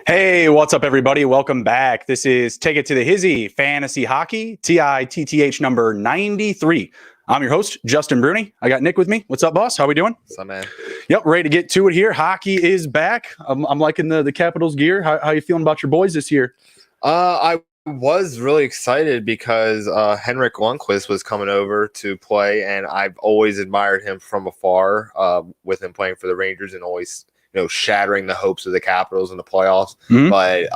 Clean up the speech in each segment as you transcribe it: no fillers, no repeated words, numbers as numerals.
Hey, what's up, everybody? Welcome back. This is Take It to the Hizzy Fantasy Hockey, TITTH number 93. I'm your host, Justin Bruni. I got Nick with me. What's up, boss? How we doing? What's up, man? Yep, ready to get to it here. Hockey is back. I'm liking the Capitals gear. How you feeling about your boys this year? I was really excited because Henrik Lundqvist was coming over to play, and I've always admired him from afar with him playing for the Rangers and always shattering the hopes of the Capitals in the playoffs. Mm-hmm. But,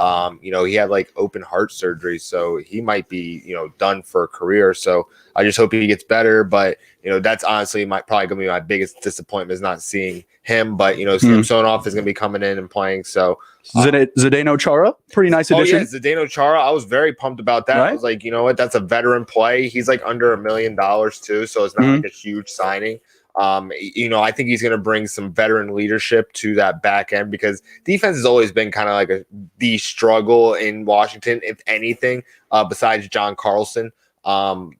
he had like open heart surgery, so he might be, done for a career. So I just hope he gets better. But, that's honestly probably going to be my biggest disappointment is not seeing him. But, Samsonov is going to be coming in and playing. So Zdeno Chara, pretty nice addition. Oh, yeah, Zdeno Chara. I was very pumped about that. Right? I was like, you know what? That's a veteran play. He's like under $1 million too. So it's not like a huge signing. I think he's going to bring some veteran leadership to that back end because defense has always been kind of like the struggle in Washington, if anything, besides John Carlson. I'm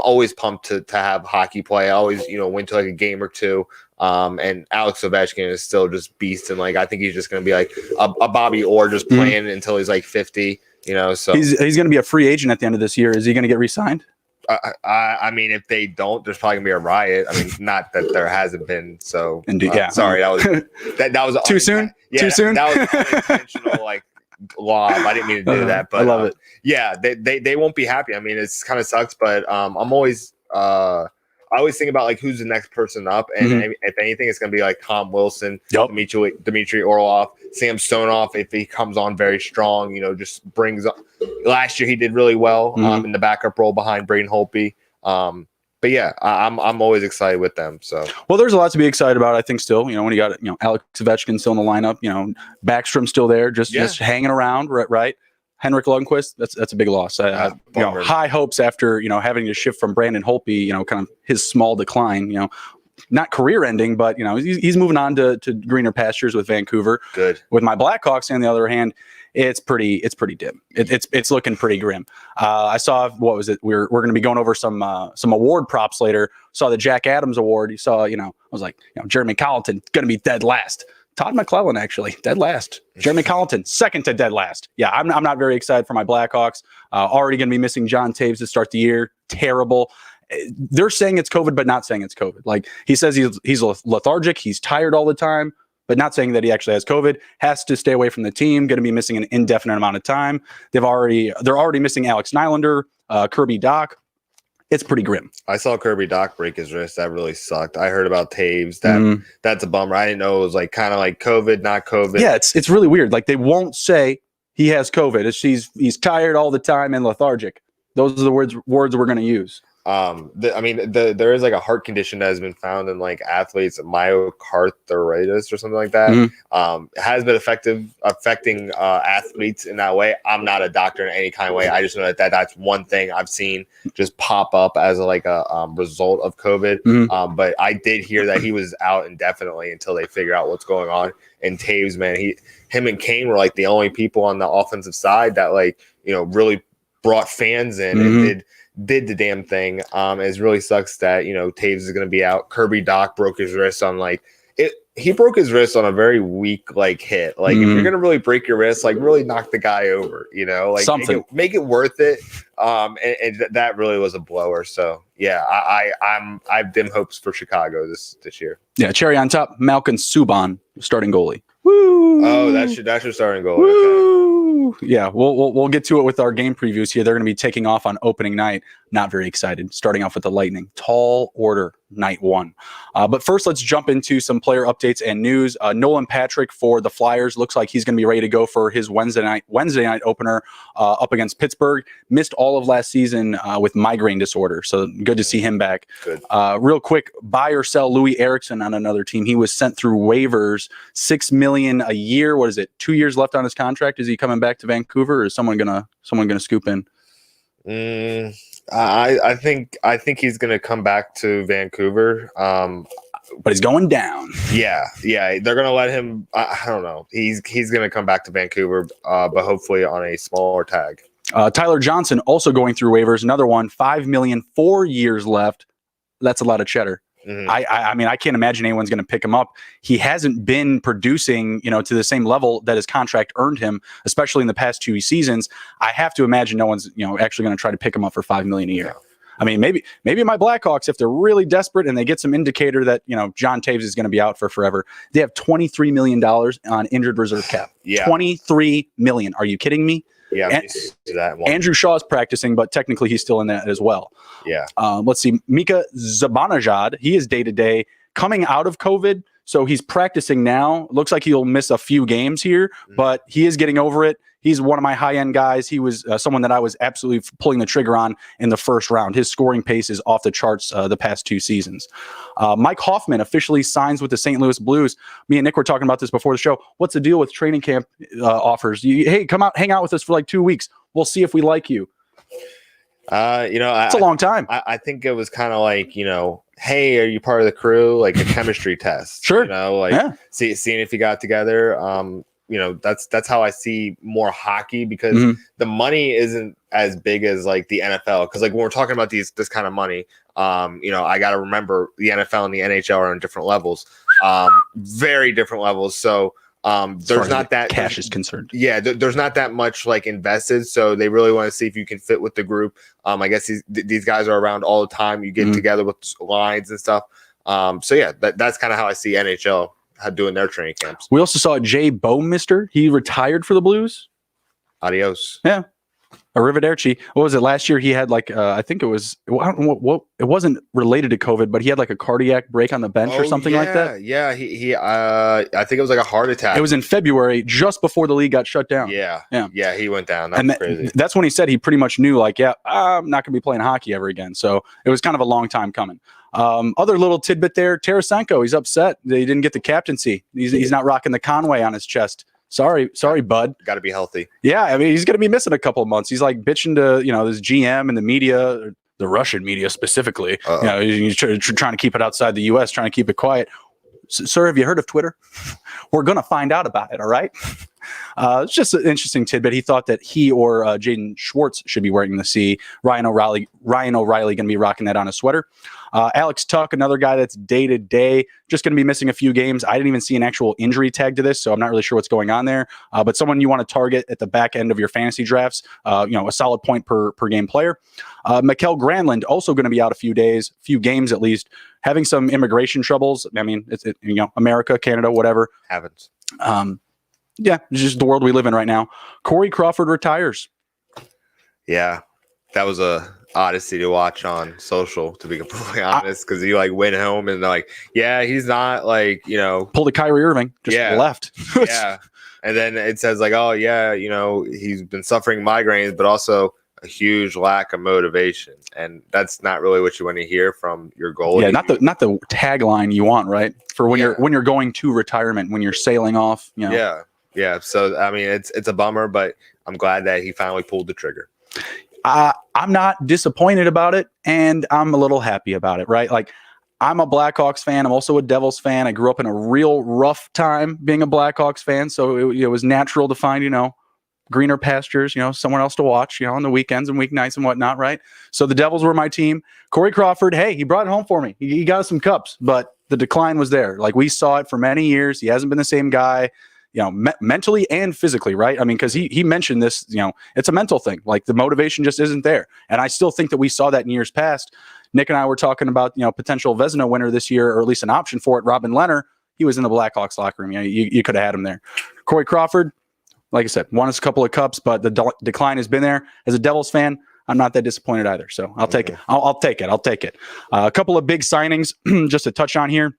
always pumped to have hockey play. I always, went to like a game or two. And Alex Ovechkin is still just beast. And like, I think he's just going to be like a Bobby Orr just playing until he's like 50, so he's going to be a free agent at the end of this year. Is he going to get re-signed? I mean, if they don't, there's probably gonna be a riot. I mean, not that there hasn't been. So, indeed, yeah. Sorry, that was too soon. Yeah, too soon. That was unintentional, lob. I didn't mean to do that, but I love it. Yeah, they won't be happy. I mean, it's kind of sucks, but I'm always I always think about like who's the next person up, and if anything, it's gonna be like Tom Wilson, Dmitry Orlov, Samsonov. If he comes on very strong, just brings up. Last year he did really well in the backup role behind Braden Holtby. But yeah, I'm always excited with them. So well, there's a lot to be excited about. I think still, when you got Alex Ovechkin still in the lineup, Backstrom still there, just hanging around, right? Henrik Lundqvist, that's a big loss. High hopes after having to shift from Brandon Holtby, kind of his small decline. Not career ending, but he's moving on to greener pastures with Vancouver. Good. With my Blackhawks, on the other hand, it's pretty dim. It's looking pretty grim. I saw, what was it? We're going to be going over some award props later. Saw the Jack Adams Award. You saw, I was like, Jeremy Colleton going to be dead last. Todd McClellan, actually, dead last. Jeremy Colleton, second to dead last. Yeah, I'm not very excited for my Blackhawks. Already going to be missing John Taves to start the year. Terrible. They're saying it's COVID, but not saying it's COVID. Like, he says he's lethargic. He's tired all the time, but not saying that he actually has COVID. Has to stay away from the team. Going to be missing an indefinite amount of time. They're already missing Alex Nylander, Kirby Dach. It's pretty grim. I saw Kirby Dach break his wrist. That really sucked. I heard about Taves. That's a bummer. I didn't know it was like kind of like COVID, not COVID. Yeah, it's really weird. Like, they won't say he has COVID. He's tired all the time and lethargic. Those are the words we're going to use. There is like a heart condition that has been found in like athletes, myocarditis or something like that. It has been affecting athletes in that way. I'm not a doctor in any kind of way. I just know that's one thing I've seen just pop up as like a result of COVID. But I did hear that he was out indefinitely until they figure out what's going on. And Taves, man, him and Kane were like the only people on the offensive side that really brought fans in and did the damn thing. It really sucks that Taves is going to be out. Kirby Dach broke his wrist on he broke his wrist on a very weak hit. If you're going to really break your wrist, really knock the guy over. Something. Make it worth it. And that really was a blower. So yeah, I have dim hopes for Chicago this year. Yeah, cherry on top, Malcolm Subban, starting goalie. Woo! Oh, that's your starting goalie. Woo! Okay. Yeah, we'll get to it with our game previews here. They're going to be taking off on opening night. Not very excited. Starting off with the Lightning. Tall order, night one. But first, let's jump into some player updates and news. Nolan Patrick for the Flyers looks like he's going to be ready to go for his Wednesday night opener up against Pittsburgh. Missed all of last season with migraine disorder, so good to see him back. Good. Real quick, buy or sell Louis Eriksson on another team. He was sent through waivers, $6 million a year. What is it? 2 years left on his contract. Is he coming back to Vancouver, or is someone gonna scoop in? I think he's going to come back to Vancouver. But he's going down. Yeah, they're going to let him. I don't know. He's going to come back to Vancouver, but hopefully on a smaller tag. Tyler Johnson also going through waivers. Another one, $5 million, 4 years left. That's a lot of cheddar. Mm-hmm. I mean, I can't imagine anyone's going to pick him up. He hasn't been producing, to the same level that his contract earned him, especially in the past 2 seasons. I have to imagine no one's, actually going to try to pick him up for $5 million a year. Yeah. I mean, maybe my Blackhawks, if they're really desperate and they get some indicator that, John Taves is going to be out for forever, they have $23 million on injured reserve cap. Yeah. $23 million. Are you kidding me? Yeah, Andrew Shaw's practicing, but technically he's still in that as well. Yeah. Let's see. Mika Zibanejad, he is day-to-day coming out of COVID, so he's practicing now. Looks like he'll miss a few games here, but he is getting over it. He's one of my high-end guys. He was someone that I was absolutely pulling the trigger on in the first round. His scoring pace is off the charts the past 2 seasons. Mike Hoffman officially signs with the St. Louis Blues. Me and Nick were talking about this before the show. What's the deal with training camp offers? Hey, come out, hang out with us for like 2 weeks. We'll see if we like you. It's a long time. I think it was kind of like, hey, are you part of the crew? Like a chemistry test. Sure. Seeing if you got together. That's how I see more hockey, because the money isn't as big as like the NFL. Because like when we're talking about this kind of money, I got to remember the NFL and the NHL are on different levels, very different levels. So there's not that cash is concerned. Yeah, there's not that much like invested. So they really want to see if you can fit with the group. I guess these guys are around all the time. You get together with lines and stuff. So yeah, that's kind of how I see NHL doing their training camps. We also saw Jay Bouwmeester. He retired for the Blues. Adios. Yeah. Arrivederci. What was it last year? He had like I think it was it wasn't related to COVID, but he had like a cardiac break on the bench or something like that. Yeah, he I think it was like a heart attack. It was in February, just before the league got shut down. Yeah, he went down. That's crazy. That's when he said he pretty much knew, like, I'm not going to be playing hockey ever again. So it was kind of a long time coming. Other little tidbit there, Tarasenko, he's upset that he didn't get the captaincy. He's not rocking the Conway on his chest. Sorry, bud. Got to be healthy. Yeah, I mean, he's going to be missing a couple of months. He's like bitching to, this GM and the media, the Russian media specifically. He's trying to keep it outside the U.S., trying to keep it quiet. Sir, have you heard of Twitter? We're going to find out about it, all right? It's just an interesting tidbit. He thought that he or Jaden Schwartz should be wearing the C. Ryan O'Reilly going to be rocking that on a sweater. Alex Tuck, another guy that's day-to-day, just going to be missing a few games. I didn't even see an actual injury tag to this, so I'm not really sure what's going on there. But someone you want to target at the back end of your fantasy drafts, a solid point per game player. Mikael Granlund, also going to be out a few games at least, having some immigration troubles. I mean, it's America, Canada, whatever. Happens. Yeah, it's just the world we live in right now. Corey Crawford retires. Yeah, that was a odyssey to watch on social, to be completely honest, because you like went home and like, yeah, he's not like, pulled a Kyrie Irving, just left. Yeah. And then it says like, oh yeah, he's been suffering migraines, but also a huge lack of motivation. And that's not really what you want to hear from your goalie. Yeah, not the tagline you want, right? For when you're going to retirement, when you're sailing off. Yeah. So I mean, it's a bummer, but I'm glad that he finally pulled the trigger. I'm not disappointed about it, and I'm a little happy about it, right? Like, I'm a Blackhawks fan. I'm also a Devils fan. I grew up in a real rough time being a Blackhawks fan, so it was natural to find, greener pastures, someone else to watch, on the weekends and weeknights and whatnot, right? So the Devils were my team. Corey Crawford, hey, he brought it home for me. He got us some cups, but the decline was there. Like, we saw it for many years. He hasn't been the same guy. Mentally and physically, right? I mean, because he mentioned this, it's a mental thing. Like, the motivation just isn't there. And I still think that we saw that in years past. Nick and I were talking about, potential Vezina winner this year, or at least an option for it, Robin Lehner. He was in the Blackhawks locker room. You could have had him there. Corey Crawford, like I said, won us a couple of cups, but the decline has been there. As a Devils fan, I'm not that disappointed either. So I'll take it. I'll take it. A couple of big signings just to touch on here.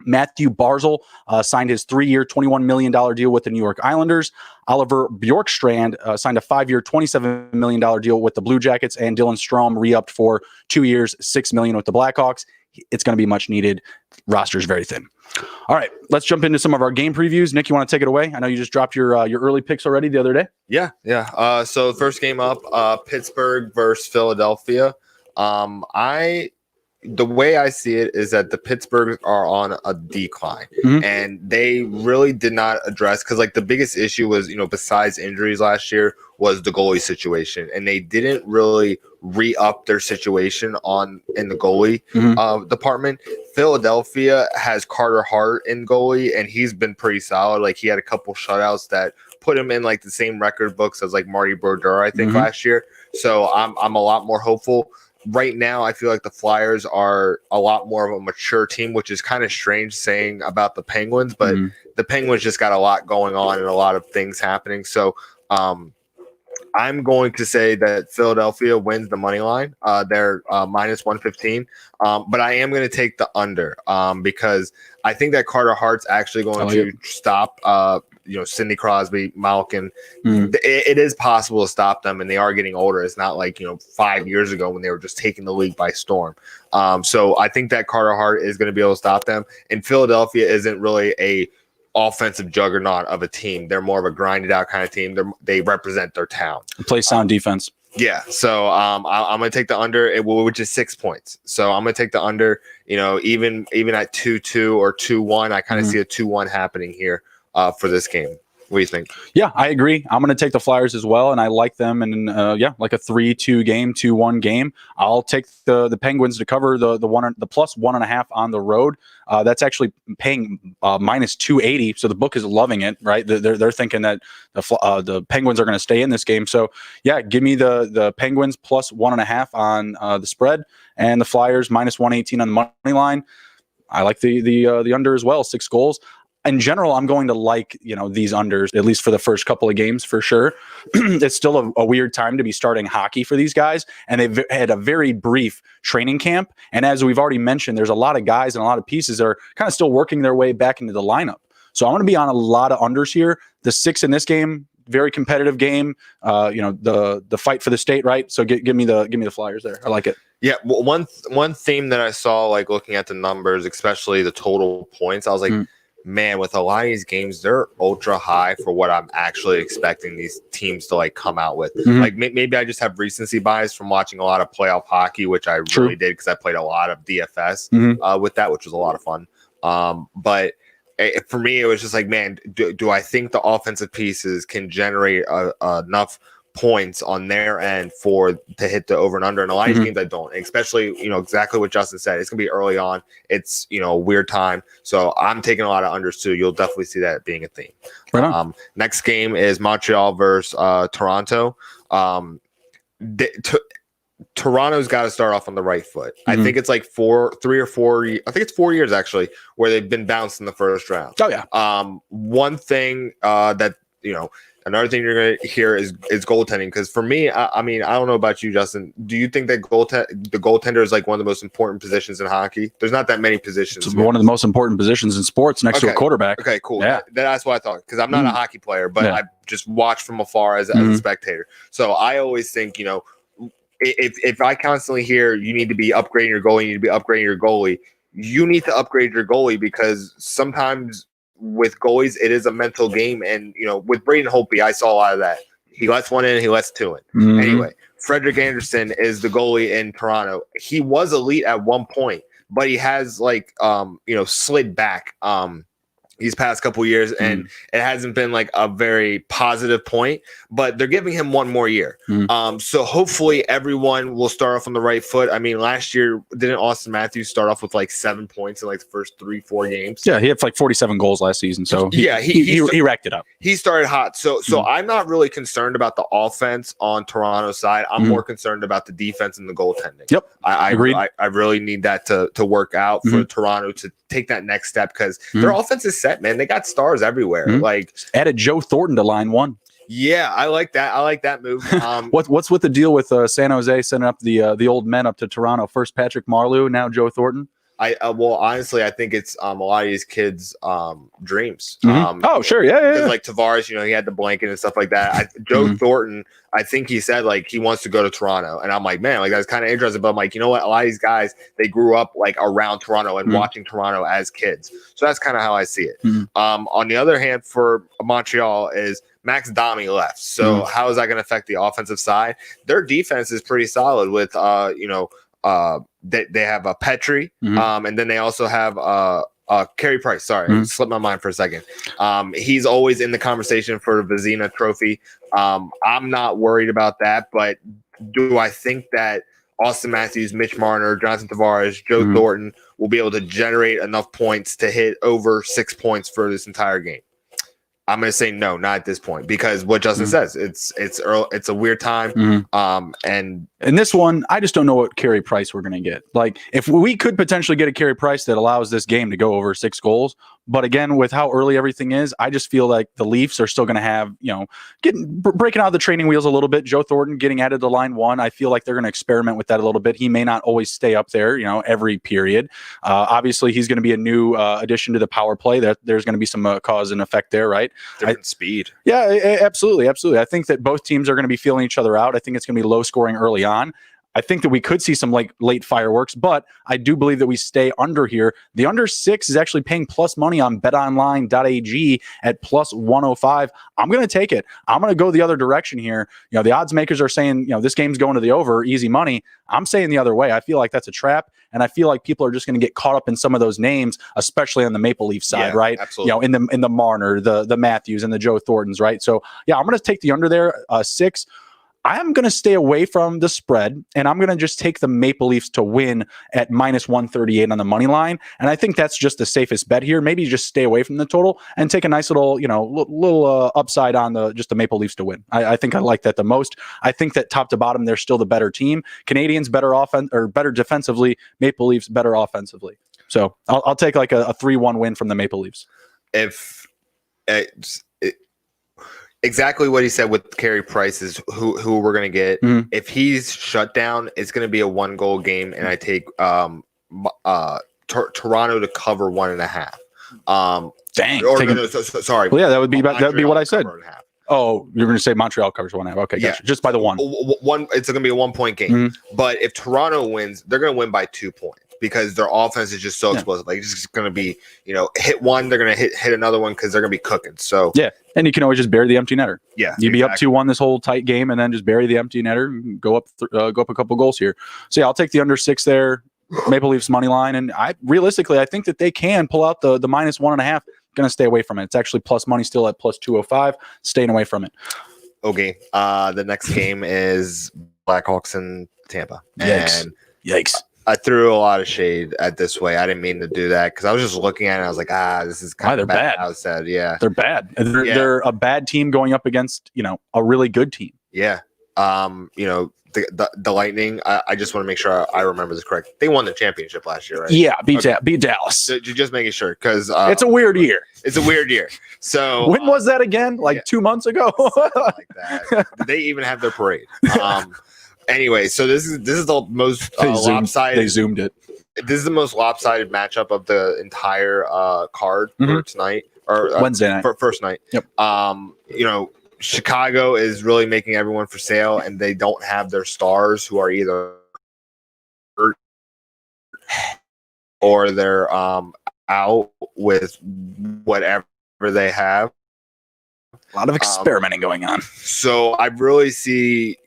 Matthew Barzal signed his 3-year, $21 million deal with the New York Islanders. Oliver Bjorkstrand signed a 5-year, $27 million deal with the Blue Jackets, and Dylan Strome re-upped for 2 years, $6 million with the Blackhawks. It's going to be much needed. Roster's very thin. All right, let's jump into some of our game previews. Nick, you want to take it away? I know you just dropped your early picks already the other day. Yeah. So first game up, Pittsburgh versus Philadelphia. The way I see it is that the Pittsburgh are on a decline, and they really did not address, because like the biggest issue was, besides injuries last year, was the goalie situation, and they didn't really re-up their situation in the goalie department. Philadelphia has Carter Hart in goalie, and he's been pretty solid. Like he had a couple shutouts that put him in like the same record books as like Marty Brodeur, I think, last year. So I'm a lot more hopeful. Right now, I feel like the Flyers are a lot more of a mature team, which is kind of strange saying about the Penguins, but the Penguins just got a lot going on and a lot of things happening. So I'm going to say that Philadelphia wins the money line. They're minus 115, but I am going to take the under because I think that Carter Hart's actually going to stop Sidney Crosby, Malkin. It is possible to stop them, and they are getting older. It's not like 5 years ago when they were just taking the league by storm. So I think that Carter Hart is going to be able to stop them. And Philadelphia isn't really a offensive juggernaut of a team. They're more of a grinded out kind of team. They represent their town. Play sound defense. Yeah, so I'm going to take the under, which is 6 points. So I'm going to take the under. Even at 2-2 or 2-1, I kind of see a 2-1 happening here for this game. What do you think? Yeah, I agree. I'm going to take the Flyers as well, and I like them in like a 3-2 game, 2-1 game. I'll take the Penguins to cover the plus 1.5 on the road. That's actually paying minus 280, so the book is loving it. Right? They're thinking that the Penguins are going to stay in this game. So yeah, give me the Penguins plus 1.5 on the spread, and the Flyers minus 118 on the money line. I like the under as well, 6 goals. In general, I'm going to like, these unders, at least for the first couple of games for sure. It's still a weird time to be starting hockey for these guys. And they've had a very brief training camp. And as we've already mentioned, there's a lot of guys and a lot of pieces that are kind of still working their way back into the lineup. So I'm going to be on a lot of unders here. The 6 in this game, very competitive game. The fight for the state, right? So give me the Flyers there. I like it. Yeah, well, one theme that I saw, like looking at the numbers, especially the total points, I was like, man, with a lot of these games, they're ultra high for what I'm actually expecting these teams to like come out with. Like maybe I just have recency bias from watching a lot of playoff hockey, which I really did because I played a lot of DFS with that, which was a lot of fun. But for me, it was just like, man, do I think the offensive pieces can generate enough points on their end to hit the over and under? And a lot of games I don't, especially exactly what Justin said. It's gonna be early on. It's a weird time, so I'm taking a lot of unders too. You'll definitely see that being a theme. Right on. Next game is Montreal versus Toronto. Toronto's got to start off on the right foot. I think it's like 3 or 4. I think it's 4 years actually where they've been bounced in the first round. Oh yeah. One thing that another thing you're going to hear is goaltending. Because for me, I mean, I don't know about you, Justin. Do you think that the goaltender is like one of the most important positions in hockey? There's not that many positions. It's one of the most important positions in sports next to a quarterback. Okay, cool. Yeah. That's what I thought. Because I'm not a hockey player, but I just watch from afar as a spectator. So I always think, if I constantly hear you need to be upgrading your goalie, you need to upgrade your goalie because sometimes with goalies, it is a mental game. And, with Braden Holtby, I saw a lot of that. He lets one in, he lets 2 in. Anyway, Frederick Anderson is the goalie in Toronto. He was elite at one point, but he has slid back these past couple years, and it hasn't been like a very positive point, but they're giving him one more year. So hopefully everyone will start off on the right foot. I mean, last year, didn't Austin Matthews start off with like 7 points in like the first 3-4 games? Yeah, he had like 47 goals last season. So he racked it up. He started hot. So I'm not really concerned about the offense on Toronto's side. I'm more concerned about the defense and the goaltending. Yep. I really need that to work out for Toronto to take that next step because their offense is set, man. They got stars everywhere. Like added Joe Thornton to line 1. Yeah, I like that. I like that move. What's with the deal with San Jose sending up the old men up to Toronto? First Patrick Marleau, now Joe Thornton. Well, honestly, I think it's a lot of these kids' dreams. Oh, sure, yeah. Like Tavares, he had the blanket and stuff like that. Joe Thornton, I think he said like he wants to go to Toronto, and I'm like, man, like that's kind of interesting. But I'm like, you know what? A lot of these guys they grew up like around Toronto and watching Toronto as kids, so that's kind of how I see it. On the other hand, for Montreal is Max Domi left, so how is that going to affect the offensive side? Their defense is pretty solid with they have a Petrie, and then they also have Carey Price. Sorry, slipped my mind for a second. He's always in the conversation for the Vezina Trophy. I'm not worried about that, but do I think that Austin Matthews, Mitch Marner, Jonathan Tavares, Joe Thornton will be able to generate enough points to hit over 6 points for this entire game? I'm going to say no, not at this point, because what Justin says, it's early, it's a weird time. And in this one, I just don't know what Carey Price we're going to get. Like, if we could potentially get a Carey Price that allows this game to go over 6 goals, but again, with how early everything is, I just feel like the Leafs are still going to have, breaking out of the training wheels a little bit. Joe Thornton getting added to line 1. I feel like they're going to experiment with that a little bit. He may not always stay up there, every period. Obviously, he's going to be a new addition to the power play. There's going to be some cause and effect there, right? Different speed. Yeah, absolutely. I think that both teams are going to be feeling each other out. I think it's going to be low scoring early on. I think that we could see some late fireworks, but I do believe that we stay under here. The under 6 is actually paying plus money on betonline.ag at plus 105. I'm going to take it. I'm going to go the other direction here. The odds makers are saying, this game's going to the over, easy money. I'm saying the other way. I feel like that's a trap, and I feel like people are just going to get caught up in some of those names, especially on the Maple Leaf side, right? Absolutely. In the Marner, the Matthews, and the Joe Thorntons, right? So yeah, I'm going to take the under there, 6. I'm going to stay away from the spread, and I'm going to just take the Maple Leafs to win at minus 138 on the money line. And I think that's just the safest bet here. Maybe just stay away from the total and take a nice little, little upside on just the Maple Leafs to win. I think I like that the most. I think that top to bottom, they're still the better team. Canadians better better defensively. Maple Leafs better offensively. So I'll take like a 3-1 win from the Maple Leafs. If exactly what he said with Carey Price is who we're going to get. If he's shut down, it's going to be a 1-goal game, and I take Toronto to cover 1.5. Dang. Or, sorry. Well, yeah, that would be what I said. Oh, you're going to say Montreal covers 1.5. Okay, gotcha. Yeah. Just by the one. It's going to be a 1-point game. But if Toronto wins, they're going to win by 2 points, because their offense is just so explosive. Like, it's just going to be, hit one, they're going to hit another one, because they're going to be cooking. So yeah, and you can always just bury the empty netter. Yeah, you'd be up 2-1 this whole tight game, and then just bury the empty netter, and go up a couple goals here. So yeah, I'll take the under 6 there, Maple Leafs money line, and I think that they can pull out the minus 1.5. Going to stay away from it. It's actually plus money still at plus 205. Staying away from it. Okay, the next game is Blackhawks and Tampa. Yikes. I threw a lot of shade at this way. I didn't mean to do that, because I was just looking at it and I was like, this is kind of bad. I said, yeah. They're bad. They're a bad team going up against, a really good team. Yeah. The Lightning, I just want to make sure I remember this correct. They won the championship last year, right? Yeah, beat Dallas. So you're just making sure, because it's a weird year. It's a weird year. So when was that again? 2 months ago? Like that. Did they even have their parade? Anyway, so this is the most lopsided. They zoomed it. This is the most lopsided matchup of the entire card for tonight, or Wednesday night, for first night. Yep. Chicago is really making everyone for sale, and they don't have their stars, who are either hurt or they're out with whatever they have. A lot of experimenting going on. So I really see,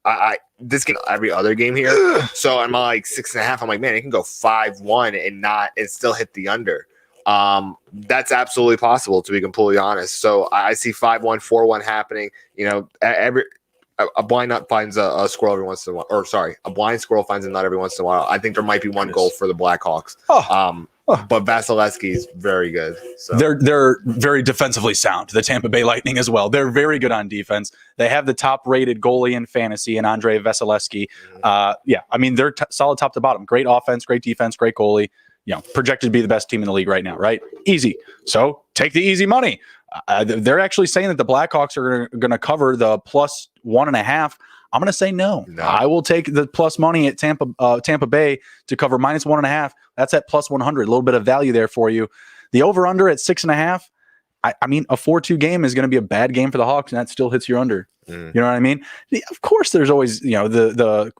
I this game every other game here. So I'm like 6.5. I'm like, man, it can go 5-1 and still hit the under. That's absolutely possible, to be completely honest. So I see 5-1, 4-1 happening. A blind nut finds a squirrel every once in a while, or sorry, a blind squirrel finds a nut every once in a while. I think there might be one goal for the Blackhawks. But Vasilevsky is very good. So they're very defensively sound. The Tampa Bay Lightning as well. They're very good on defense. They have the top-rated goalie in fantasy, and Andrei Vasilevsky. They're solid top to bottom. Great offense, great defense, great goalie. Projected to be the best team in the league right now, right? Easy. So take the easy money. They're actually saying that the Blackhawks are going to cover the plus 1.5. I'm going to say no. I will take the plus money at Tampa Bay to cover minus 1.5. That's at plus 100. A little bit of value there for you. The over/under at 6.5. A 4-2 game is going to be a bad game for the Hawks, and that still hits your under. You know what I mean? Of course, there's always the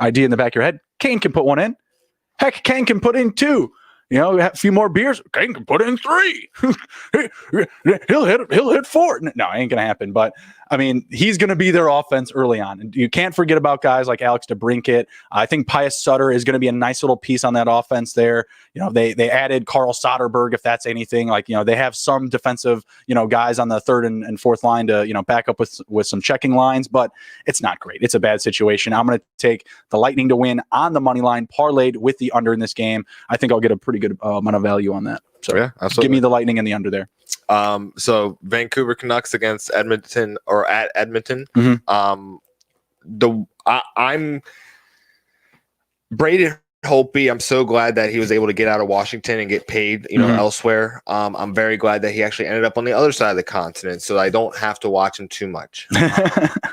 idea in the back of your head. Kane can put one in. Heck, Kane can put in 2. A few more beers. Kane can put in 3. he'll hit 4. No, it ain't gonna happen. But I mean, he's going to be their offense early on. And you can't forget about guys like Alex DeBrincat. I think Pius Sutter is going to be a nice little piece on that offense there. You know, they added Carl Soderberg, if that's anything. Like, you know, they have some defensive, you know, guys on the third and fourth line to, you know, back up with some checking lines, but it's not great. It's a bad situation. I'm going to take the Lightning to win on the money line, parlayed with the under in this game. I think I'll get a pretty good amount of value on that. So yeah, absolutely. Give me the Lightning and the under there. So Vancouver Canucks against Edmonton or at Edmonton. I'm Braden Holtby. I'm so glad that he was able to get out of Washington and get paid, you know, elsewhere. I'm very glad that he actually ended up on the other side of the continent, so I don't have to watch him too much.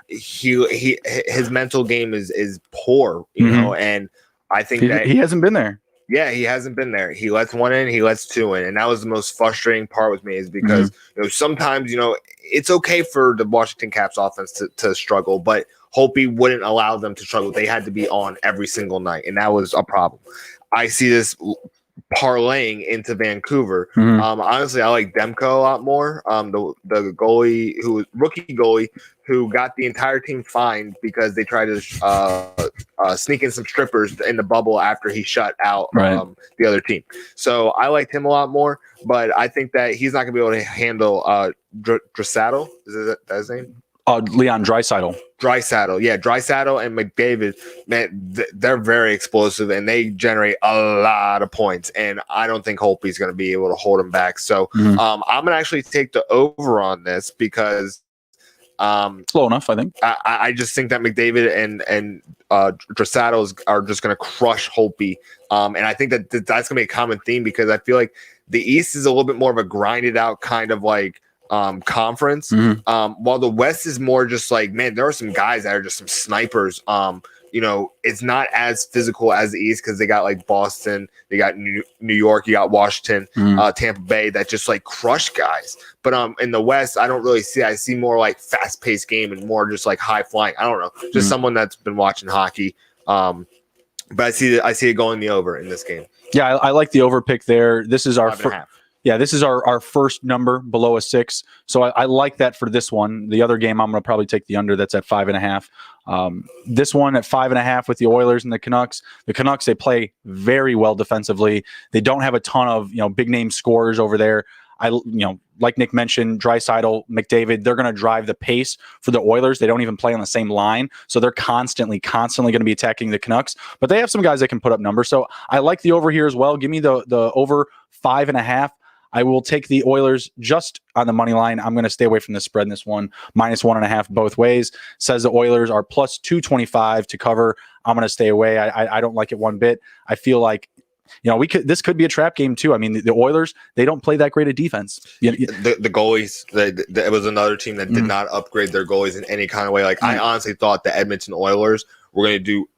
His mental game is poor, you know, and I think that he hasn't been there. Yeah, he hasn't been there. He lets one in, he lets two in. And that was the most frustrating part with me is because, you know, sometimes, you know, it's okay for the Washington Caps offense to struggle, but Holtby wouldn't allow them to struggle. They had to be on every single night, and that was a problem. I see this parlaying into Vancouver. Honestly, I like Demko a lot more. The goalie rookie goalie who got the entire team fined because they tried to sneak in some strippers in the bubble after he shut out the other team. So I liked him a lot more, but I think that he's not going to be able to handle Draisaitl. Is that his name? Leon Draisaitl. Yeah, Draisaitl and McDavid, man, they're very explosive and they generate a lot of points. And I don't think Holtby's going to be able to hold them back. So I'm going to actually take the over on this because slow enough, I think. I just think that McDavid and Draisaitl are just going to crush Holtby. And I think that that's going to be a common theme because I feel like the East is a little bit more of a grinded out kind of like conference, while the West is more just like, man, there are some guys that are just some snipers. You know, it's not as physical as the East because they got like Boston, they got New York, you got Washington, Tampa Bay that just like crush guys. But in the West, I don't really see. I see more like fast paced game and more just like high flying. I don't know, just someone that's been watching hockey. But I see it going the over in this game. Yeah, I like the over pick there. This is our 5.5. Yeah, this is our first number below a 6. So I like that for this one. The other game, I'm going to probably take the under. That's at 5.5. This one at 5.5 with the Oilers and the Canucks. The Canucks, they play very well defensively. They don't have a ton of, you know, big name scorers over there. Like Nick mentioned, Draisaitl, McDavid, they're going to drive the pace for the Oilers. They don't even play on the same line. So they're constantly going to be attacking the Canucks. But they have some guys that can put up numbers. So I like the over here as well. Give me the over 5.5. I will take the Oilers just on the money line. I'm going to stay away from the spread in this one. -1.5 both ways. Says the Oilers are plus 225 to cover. I'm going to stay away. I don't like it one bit. I feel like, you know, this could be a trap game too. I mean, the Oilers, they don't play that great a defense. The goalies, it was another team that did not upgrade their goalies in any kind of way. Like I honestly thought the Edmonton Oilers were going to do,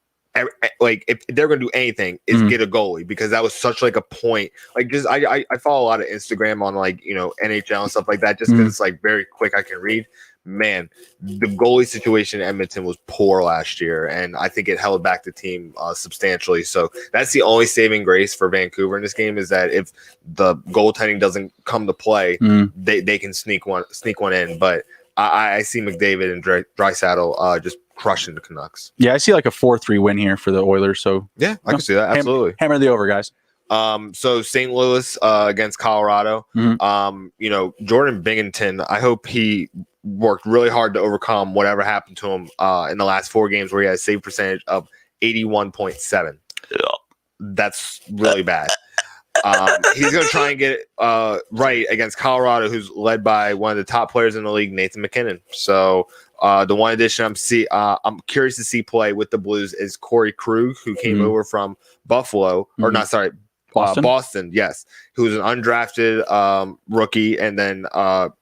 like if they're going to do anything, is get a goalie because that was such like a point. Like just I follow a lot of Instagram on like, you know, NHL and stuff like that just because it's like very quick. I can read. Man, the goalie situation in Edmonton was poor last year, and I think it held back the team substantially. So that's the only saving grace for Vancouver in this game is that if the goaltending doesn't come to play, they can sneak one in. But I see McDavid and Draisaitl just crushing the Canucks. Yeah, I see like a 4-3 win here for the Oilers. So yeah, I can see that. Absolutely. Hammer the over, guys. So St. Louis against Colorado. You know, Jordan Binnington, I hope he worked really hard to overcome whatever happened to him in the last 4 games where he had a save percentage of 81.7. That's really bad. He's going to try and get it right against Colorado, who's led by one of the top players in the league, Nathan MacKinnon. So the one addition I'm curious to see play with the Blues is Corey Krug, who came over from Buffalo, or not, sorry, Boston, yes, who's an undrafted rookie, and then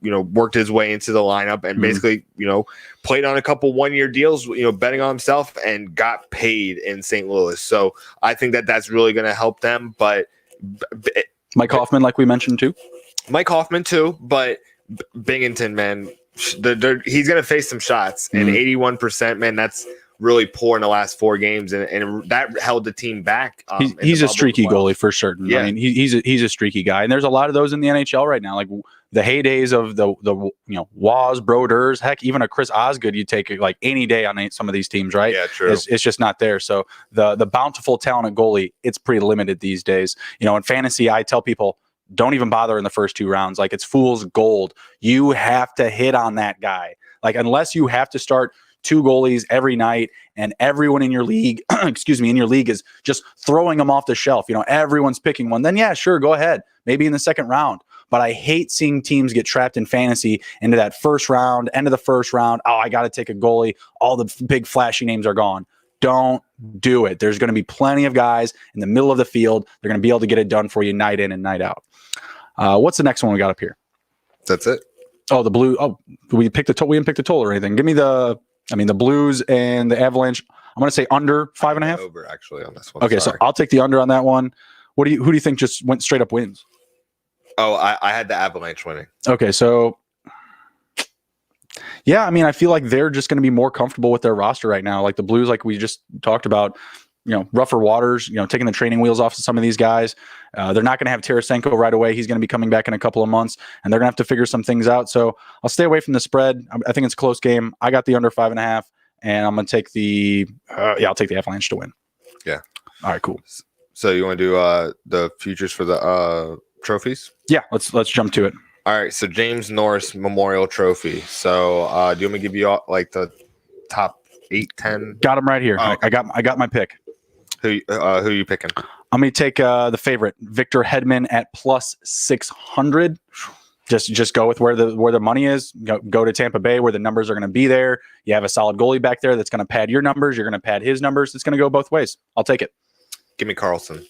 you know, worked his way into the lineup and basically, you know, played on a couple 1-year deals, you know, betting on himself and got paid in St. Louis. So I think that that's really going to help them. But Mike Hoffman, like we mentioned too. Mike Hoffman too, but Binnington, man, he's going to face some shots, and 81%, man, that's really poor in the last 4 games, and that held the team back. He's a streaky goalie for certain. Yeah. I mean, he's a streaky guy, and there's a lot of those in the NHL right now. Like the heydays of the Waz, Brodeurs, heck, even a Chris Osgood, you take like any day on some of these teams, right? Yeah, true. It's just not there. So the bountiful talent at goalie, it's pretty limited these days. In fantasy, I tell people, don't even bother in the first 2 rounds. Like, it's fool's gold. You have to hit on that guy. Like, unless you have to start 2 goalies every night and everyone in your league, is just throwing them off the shelf. Everyone's picking one. Then yeah, sure, go ahead. Maybe in the second round. But I hate seeing teams get trapped in fantasy into that first round, end of the first round. Oh, I got to take a goalie. All the big flashy names are gone. Don't do it. There's going to be plenty of guys in the middle of the field. They're going to be able to get it done for you night in and night out. What's the next one we got up here? That's it. Oh, the blue. Oh, we didn't pick the total or anything. Give me the Blues and the Avalanche. I'm going to say under 5.5. Over actually on this one. Okay, sorry. so I'll take the under on that one. Who do you think just went straight up wins? Oh, I had the Avalanche winning. Okay, so yeah, I feel like they're just going to be more comfortable with their roster right now. Like the Blues, like we just talked about, rougher waters, taking the training wheels off of some of these guys. They're not going to have Tarasenko right away. He's going to be coming back in a couple of months, and they're going to have to figure some things out. So I'll stay away from the spread. I think it's a close game. I got the under 5.5, and I'm going to take I'll take the Avalanche to win. Yeah. All right, cool. So you want to do the futures for the trophies? Yeah, let's jump to it. All right, so James Norris Memorial Trophy. So do you want me to give you all, like the top 8, 10? Got him right here. Oh, okay. I got my pick. Who are you picking? I'm going to take the favorite, Victor Hedman, at plus 600. Just go with where the money is. Go to Tampa Bay where the numbers are going to be there. You have a solid goalie back there that's going to pad your numbers. You're going to pad his numbers. It's going to go both ways. I'll take it. Give me Carlson.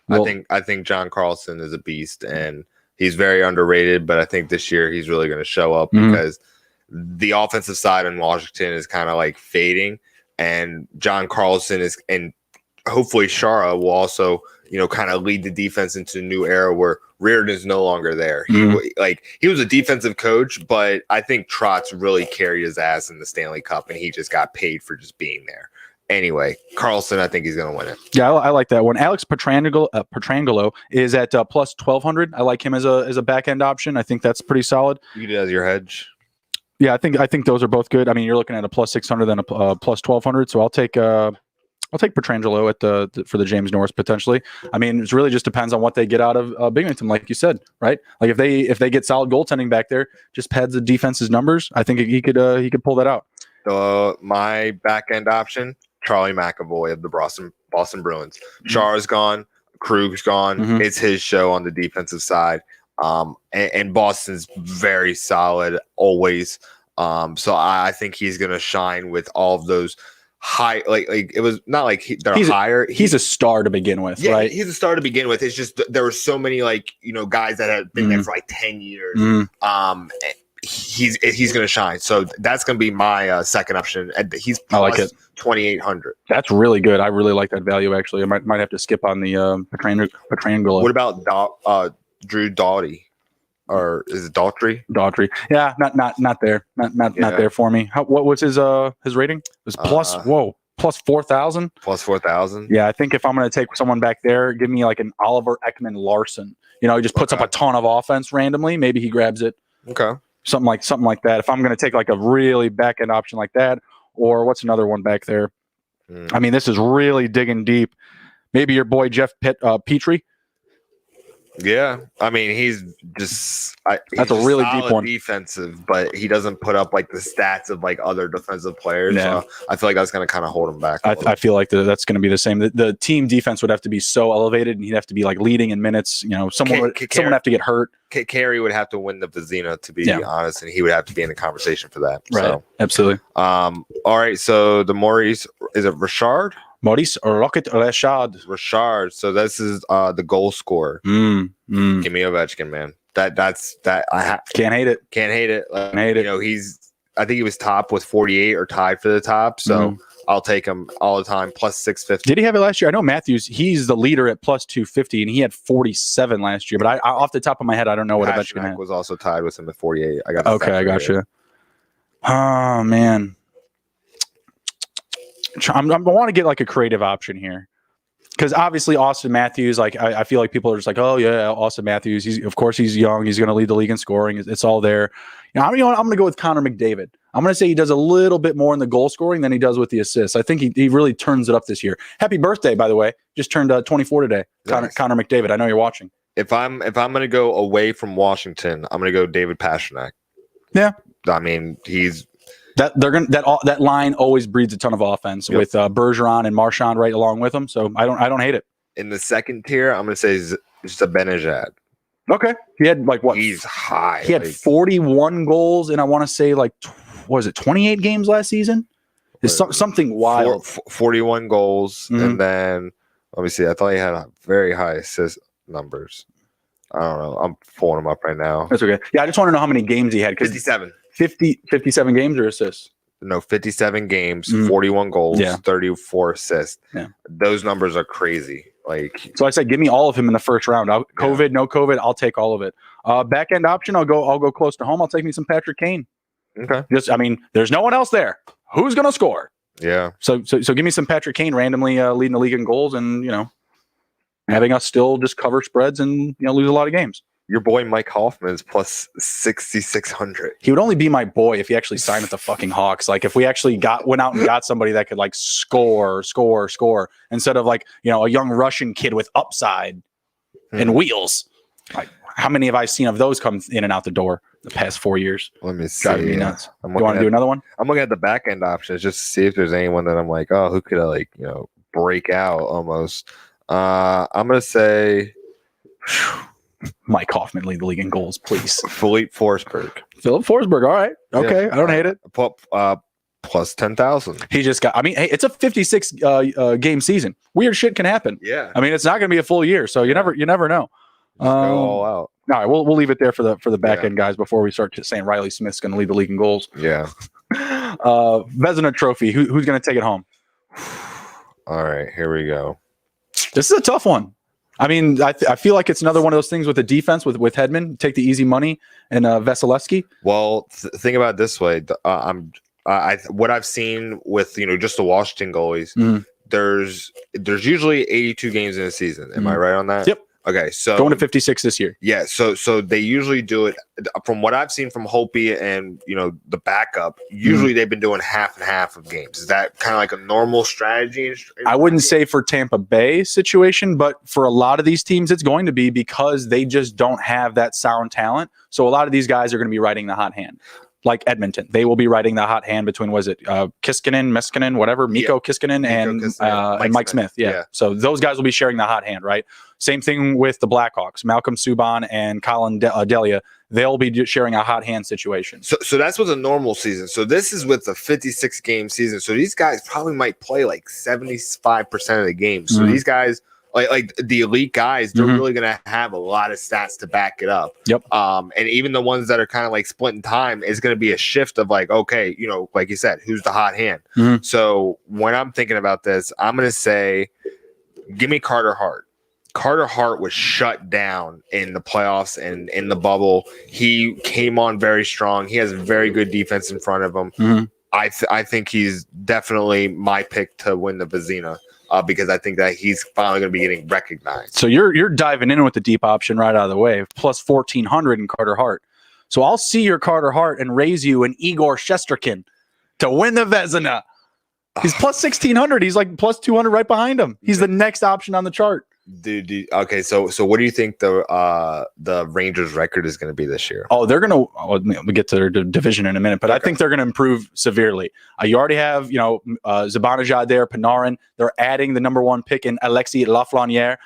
Well, I think John Carlson is a beast, and he's very underrated. But I think this year he's really going to show up because the offensive side in Washington is kind of like fading, and John Carlson is, and hopefully Shara will also, kind of lead the defense into a new era where Reardon is no longer there. He was a defensive coach, but I think Trotz really carried his ass in the Stanley Cup, and he just got paid for just being there. Anyway, Carlson, I think he's going to win it. Yeah, I like that one. Alex Pietrangelo is at plus 1,200. I like him as a back end option. I think that's pretty solid. You do it as your hedge. Yeah, I think those are both good. You're looking at a plus 600 then a plus 1,200. So I'll take Pietrangelo for the James Norris potentially. It really just depends on what they get out of Binghamton, like you said, right? Like if they get solid goaltending back there, just pads the defense's numbers. I think he could pull that out. My back end option, Charlie McAvoy of the Boston Bruins. Char's gone, Krug's gone. It's his show on the defensive side. And Boston's very solid always. So I think he's going to shine with all of those high, like it was not like they're higher. He's a star to begin with, right? He's a star to begin with. It's just there were so many guys that had been there for like 10 years. He's going to shine. So that's going to be my second option. He's plus, I like it. 2,800. That's really good. I really like that value. Actually, I might have to skip on the Pietrangelo. What about Drew Dawdy? Or is it Daughtry? Daughtry. Yeah, not there. Not there for me. What was his rating? It was plus 4,000. Plus 4,000. Yeah, I think if I'm going to take someone back there, give me like an Oliver Ekman Larson. He just puts up a ton of offense randomly. Maybe he grabs it. Okay. Something like that. If I'm going to take like a really back end option like that, or what's another one back there? This is really digging deep. Maybe your boy Jeff Petrie. Yeah, he's just that's a really deep one. Defensive, but he doesn't put up like the stats of like other defensive players. Yeah. So I feel like that's going to kind of hold him back. I feel like that's going to be the same. The team defense would have to be so elevated, and he'd have to be like leading in minutes. Someone would have to get hurt. Carey would have to win the Vezina, to be honest, and he would have to be in the conversation for that. Right, so, absolutely. All right, so the Maurice, is it Richard? Maurice Rocket Richard. So this is the goal scorer. Give me Ovechkin, man. That's can't hate it. Can't hate it. Hate it. I think he was top with 48 or tied for the top. So I'll take him all the time. Plus 650. Did he have it last year? I know Matthews. He's the leader at plus 250, and he had 47 last year. But I off the top of my head, I don't know what Ovechkin had. Was also tied with him at 48. I got you. Oh man. I want to get like a creative option here. Because obviously Austin Matthews, like I feel like people are just like, oh yeah, Austin Matthews. Of course he's young. He's going to lead the league in scoring. It's all there. I'm going to go with Connor McDavid. I'm going to say he does a little bit more in the goal scoring than he does with the assists. I think he really turns it up this year. Happy birthday, by the way. Just turned 24 today. Nice. Connor McDavid. I know you're watching. If I'm going to go away from Washington, I'm going to go David Pastrnak. Yeah. I mean, he's. That line always breeds a ton of offense with Bergeron and Marchand right along with them. So I don't hate it. In the second tier, I'm going to say Zibanejad. Okay, he had like what? He's high. He had 41 goals, and I want to say like what was it 28 games last season? It's something wild. 41 goals, and then let me see. I thought he had very high assist numbers. I don't know. I'm pulling them up right now. That's okay. Yeah, I just want to know how many games he had. 57. 57 games or assists? No, 57 games, 41 goals, 34 assists. Yeah. Those numbers are crazy. Like, so I said, give me all of him in the first round. COVID, no COVID, I'll take all of it. Back end option, I'll go close to home. I'll take me some Patrick Kane. Okay. There's no one else there. Who's gonna score? Yeah. So give me some Patrick Kane randomly leading the league in goals, and having us still just cover spreads and lose a lot of games. Your boy Mike Hoffman is plus 6,600. He would only be my boy if he actually signed with the fucking Hawks. Like if we actually went out and got somebody that could like score instead of like a young Russian kid with upside and wheels. Like how many have I seen of those come in and out the door the past 4 years? Let me see. Driving me nuts. You want to do another one? I'm looking at the back end options just to see if there's anyone that I'm like, oh, who could I break out almost. I'm gonna say. Mike Hoffman lead the league in goals, please. Philippe Forsberg. All right. Okay. Yeah. I don't hate it. Plus 10,000. He just got, hey, it's a 56 game season. Weird shit can happen. Yeah. It's not going to be a full year. So you never know. Go all out. All right. We'll leave it there for the back end guys before we start saying Riley Smith's going to lead the league in goals. Yeah. Vezina Trophy. Who's going to take it home? All right. Here we go. This is a tough one. I feel like it's another one of those things with the defense with Hedman, take the easy money, and Vasilevsky. Well, think about it this way. What I've seen with just the Washington goalies, there's usually 82 games in a season. Am I right on that? Yep. Okay, so going to 56 this year. Yeah, so they usually do it from what I've seen from Holtby and the backup. Usually they've been doing half and half of games. Is that kind of like a normal strategy? I wouldn't say for Tampa Bay situation, but for a lot of these teams, it's going to be because they just don't have that sound talent. So a lot of these guys are going to be riding the hot hand. Like Edmonton, they will be riding the hot hand between Kiskinen, whatever, Mikko Kiskinen and Mike Smith. Yeah. So those guys will be sharing the hot hand, right? Same thing with the Blackhawks, Malcolm Subban and Colin Delia. They'll be sharing a hot hand situation. So that's with a normal season. So this is with a 56 game season. So these guys probably might play like 75% of the games. So these guys. Like the elite guys, they're really going to have a lot of stats to back it up. Yep. And even the ones that are kind of like splitting time is going to be a shift of like, okay, like you said, who's the hot hand? So when I'm thinking about this, I'm going to say, give me Carter Hart. Carter Hart was shut down in the playoffs and in the bubble. He came on very strong. He has very good defense in front of him. I think he's definitely my pick to win the Vezina. Because I think that he's finally going to be getting recognized. So you're diving in with the deep option right out of the way, plus 1,400 in Carter Hart. So I'll see your Carter Hart and raise you an Igor Shesterkin to win the Vezina. He's plus 1,600. He's like plus 200 right behind him. He's the next option on the chart. Dude, okay, so what do you think the Rangers record is going to be this year? Oh, they're going to we'll get to their division in a minute, but I think they're going to improve severely. You already have, Zibanejad there, Panarin. They're adding the number 1 pick in Alexei Lafraniere.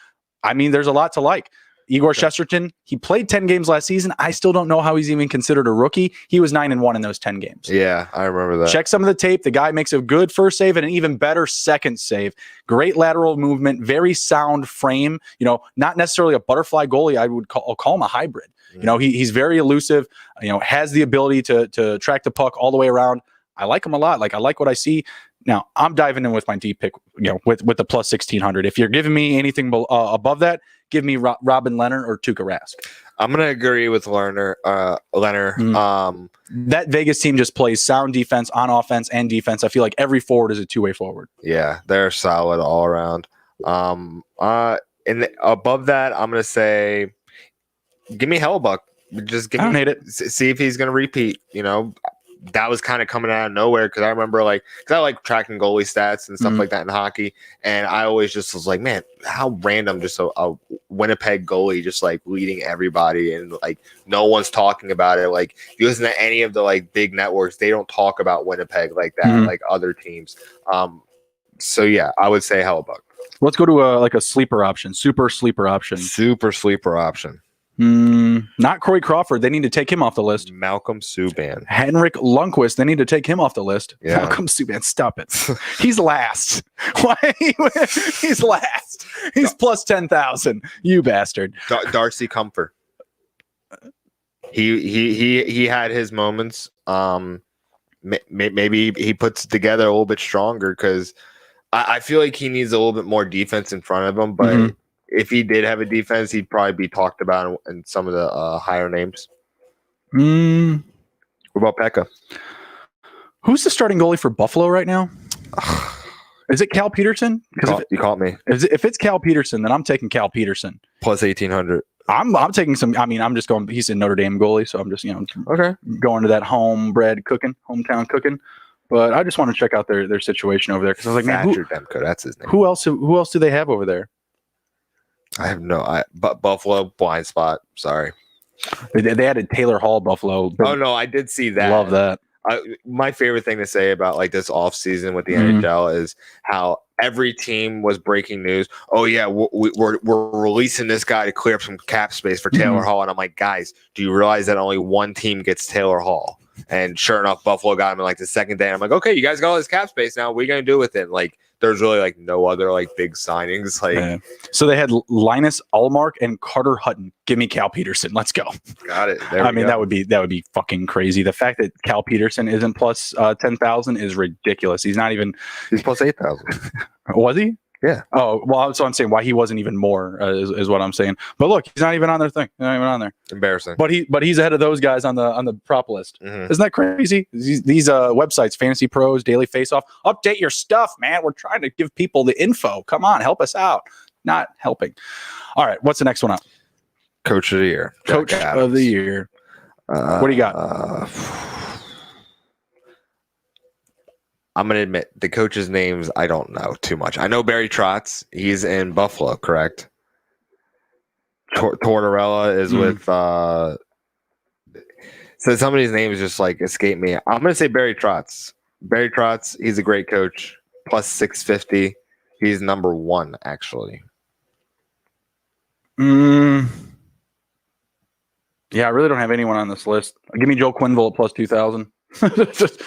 There's a lot to like. Igor Shesterkin, he played 10 games last season. I still don't know how he's even considered a rookie. He was 9-1 in those 10 games. Yeah, I remember that. Check some of the tape. The guy makes a good first save and an even better second save. Great lateral movement, very sound frame. Not necessarily a butterfly goalie. I'll call him a hybrid. He's very elusive. Has the ability to track the puck all the way around. I like him a lot. I like what I see. Now I'm diving in with my deep pick. With the plus 1,600. If you're giving me anything above that, give me Robin Leonard or Tuukka Rask. I'm gonna agree with Leonard. That Vegas team just plays sound defense on offense and defense. I feel like every forward is a two-way forward. Yeah, they're solid all around. And above that, I'm gonna say, give me Hellebuck. Just give I don't me hate it. See if he's gonna repeat. That was kind of coming out of nowhere because I remember because I like tracking goalie stats and stuff like that in hockey, and I always just was like, man, how random just a Winnipeg goalie just leading everybody and no one's talking about it. If you listen to any of the big networks, they don't talk about Winnipeg like that, like other teams. So yeah, I would say Hellebuck. Let's go to a sleeper option, super sleeper option. Not Corey Crawford. They need to take him off the list. Malcolm Subban. Henrik Lundqvist. They need to take him off the list. Yeah. Malcolm Subban. Stop it. He's last. Why? He's last. He's plus 10,000. You bastard. Darcy Comfort. He had his moments. Maybe he puts it together a little bit stronger because I feel like he needs a little bit more defense in front of him, but. If he did have a defense, he'd probably be talked about in some of the higher names. What about Pekka? Who's the starting goalie for Buffalo right now? Is it Cal Peterson? You caught me. If it's Cal Peterson, then I'm taking Cal Peterson. Plus 1,800. I'm taking some. I mean, I'm just going. He's a Notre Dame goalie, so I'm just okay going to that hometown cooking. But I just want to check out their situation over there because I was like, man, Demko, that's his name. Who else do they have over there? I have but Buffalo blind spot. Sorry, they added Taylor Hall, Buffalo. Oh no, I did see that. Love that. My favorite thing to say about this offseason with the NHL is how every team was breaking news. Oh yeah, we're releasing this guy to clear up some cap space for Taylor Hall, and I'm like, guys, do you realize that only one team gets Taylor Hall? And sure enough, Buffalo got him in the second day. I'm like, okay, you guys got all this cap space now. What are you gonna do with it? There's really no other big signings. Yeah. So they had Linus Ullmark and Carter Hutton. Give me Cal Peterson. Let's go. Got it. That would be fucking crazy. The fact that Cal Peterson isn't plus 10,000 is ridiculous. He's not even. He's plus 8,000. Was he? Yeah. Oh, well, so I'm saying why he wasn't even more is what I'm saying. But look, he's not even on their thing. He's not even on there. Embarrassing. But he's ahead of those guys on the prop list. Isn't that crazy? These websites, Fantasy Pros, Daily Faceoff, update your stuff, man. We're trying to give people the info. Come on, help us out. Not helping. All right, what's the next one up? Coach of the year. Coach of the year. What do you got? I'm going to admit, the coaches' names, I don't know too much. I know Barry Trotz. He's in Buffalo, correct? Tortorella is with... so some of these names just escape me. I'm going to say Barry Trotz. Barry Trotz, he's a great coach. Plus 650. He's number one, actually. Yeah, I really don't have anyone on this list. Give me Joe Quenneville at plus 2,000. Just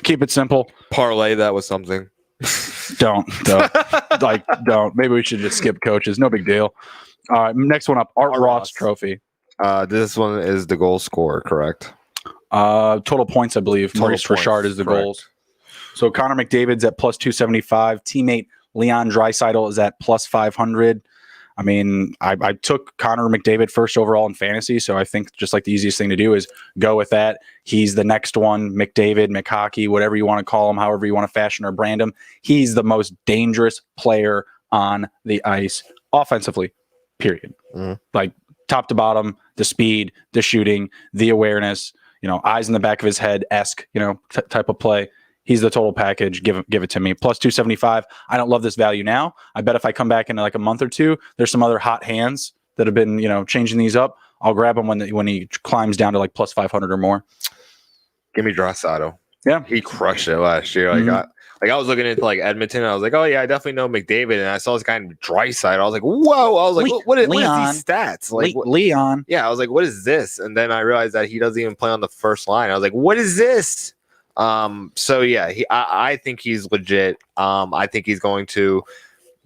keep it simple. Parlay that with something. Don't. Don't. Maybe we should just skip coaches. No big deal. All right, next one up, Art Ross Trophy. This one is the goal scorer, correct? Total points, I believe. Maurice Richard is the goals. So Connor McDavid's at plus 275. Teammate Leon Draisaitl is at plus 500. I mean, I took Connor McDavid first overall in fantasy, so I think just the easiest thing to do is go with that. He's the next one, McDavid, McHockey, whatever you want to call him, however you want to fashion or brand him. He's the most dangerous player on the ice offensively, period. Top to bottom, the speed, the shooting, the awareness, eyes in the back of his head-esque, type of play. He's the total package. Give it to me. Plus 275. I don't love this value now. I bet if I come back in a month or two, there's some other hot hands that have been, changing these up. I'll grab him when he climbs down to plus 500 or more. Give me Draisaitl. Yeah, he crushed it last year. I was looking into Edmonton. And I was like, oh yeah, I definitely know McDavid. And I saw this guy in Draisaitl. I was like, whoa. I was like, what is these stats? Leon. Yeah, I was like, what is this? And then I realized that he doesn't even play on the first line. I was like, what is this? So yeah, I think he's legit. I think he's going to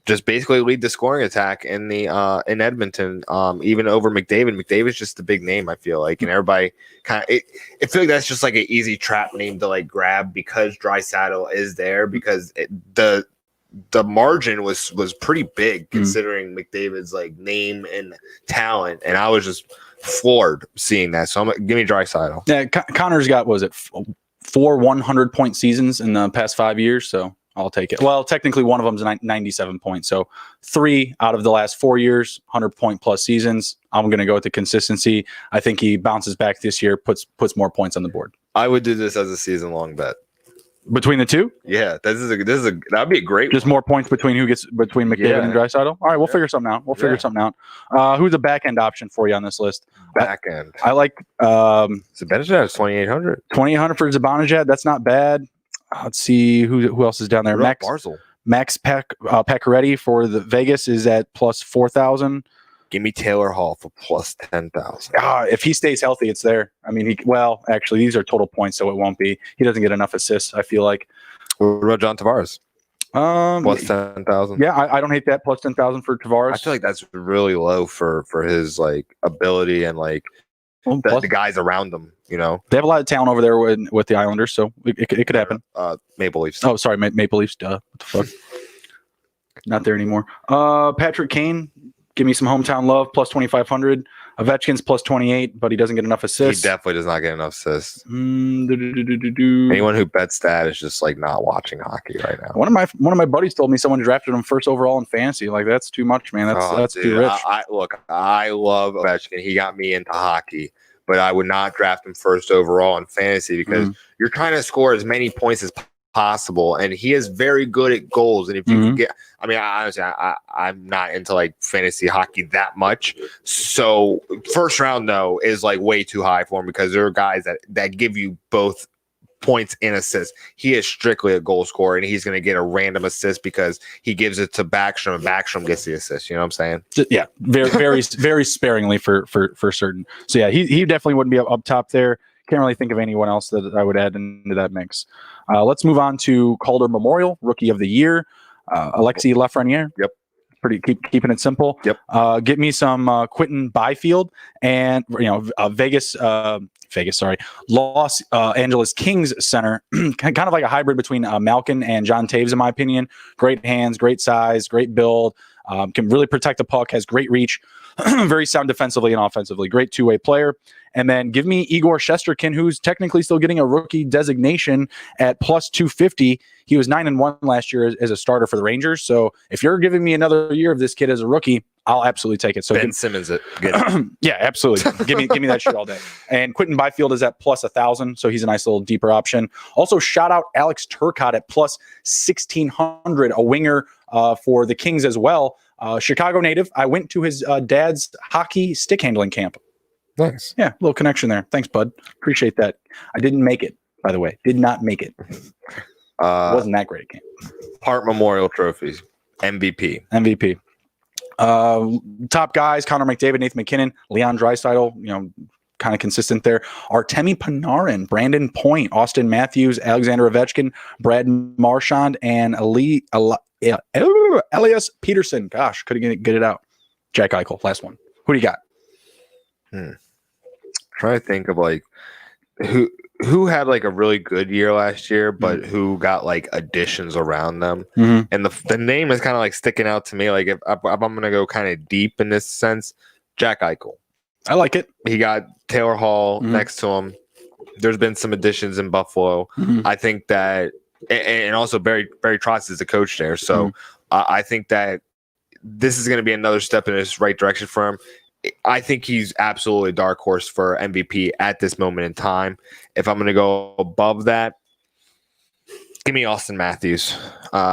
just basically lead the scoring attack in in Edmonton, even over McDavid. McDavid's just a big name, I feel like, and everybody kind of I feel like that's just an easy trap name to grab because Draisaitl is there because the the margin was pretty big considering McDavid's like name and talent, and I was just floored seeing that. So give me Draisaitl. Yeah, Connor's got, was it 4 100-point seasons in the past 5 years, so I'll take it. Well, technically one of them's 97 points, so 3 out of the last 4 years, 100-point plus seasons. I'm going to go with the consistency. I think he bounces back this year, puts more points on the board. I would do this as a season-long bet. Between the two? Yeah, that'd be a great Just one. more points between McDavid and Draisaitl? All right, we'll figure something out. We'll figure something out. Who's a back-end option for you on this list? Back-end. I like Zibanejad is 2,800. 2,800 for Zibanejad. That's not bad. Let's see who else is down there. Max Pacioretty for the Vegas is at plus 4,000. Give me Taylor Hall for plus 10,000. If he stays healthy, it's there. I mean, actually, these are total points, so it won't be. He doesn't get enough assists, I feel like. What about John Tavares? Plus 10,000. Yeah, I don't hate that. Plus 10,000 for Tavares. I feel like that's really low for his like ability and like the guys around them. You know, they have a lot of talent over there with the Islanders, so it could happen. Maple Leafs. Oh, sorry, Maple Leafs. Duh. What the fuck? Not there anymore. Patrick Kane. Give me some hometown love, plus 2,500. Ovechkin's plus 28, but he doesn't get enough assists. He definitely does not get enough assists. Anyone who bets that is just like not watching hockey right now. One of my buddies told me someone drafted him first overall in fantasy. Like, that's too much, man. That's too rich. I love Ovechkin. He got me into hockey, but I would not draft him first overall in fantasy because you're trying to score as many points as possible, and he is very good at goals. And if you can get, I mean, honestly, I'm not into like fantasy hockey that much. So first round though is like way too high for him because there are guys that give you both points and assists. He is strictly a goal scorer, and he's going to get a random assist because he gives it to Backstrom, and Backstrom gets the assist. You know what I'm saying? Yeah, very very sparingly for certain. So yeah, he definitely wouldn't be up top there. Can't really think of anyone else that I would add into that mix. Let's move on to Calder Memorial Rookie of the Year, Alexei Lafraniere. Yep. Keeping it simple. Yep. Get me some Quentin Byfield and Vegas. Los Angeles Kings center, kind of like a hybrid between Malkin and John Taves, in my opinion. Great hands, great size, great build. Can really protect the puck, has great reach, very sound defensively and offensively. Great two-way player. And then give me Igor Shesterkin, who's technically still getting a rookie designation at plus 250. He was 9-1 last year as a starter for the Rangers. So if you're giving me another year of this kid as a rookie, I'll absolutely take it. So Ben Simmons it. Yeah, absolutely. Give me that shit all day. And Quentin Byfield is at plus 1,000, so he's a nice little deeper option. Also, shout out Alex Turcotte at plus 1,600, a winger for the Kings as well. Chicago native. I went to his dad's hockey stick handling camp. Nice. Yeah, little connection there. Thanks, bud. Appreciate that. I didn't make it, by the way. Did not make it. Wasn't that great a camp. Hart Memorial trophies. MVP. Top guys: Connor McDavid, Nathan McKinnon, Leon Draisaitl. Kind of consistent there. Artemi Panarin, Brandon Point, Austin Matthews, Alexander Ovechkin, Brad Marchand, and Elias Peterson. Gosh, couldn't get it out. Jack Eichel, last one. Who do you got? Trying to think of like who had like a really good year last year, but who got like additions around them. And the name is kind of like sticking out to me. Like if I'm going to go kind of deep in this sense, Jack Eichel. I like it. He got Taylor Hall next to him. There's been some additions in Buffalo. I think that, and also Barry Trotz is the coach there. So I think that this is going to be another step in this right direction for him. I think he's absolutely a dark horse for MVP at this moment in time. If I'm going to go above that, give me Austin Matthews.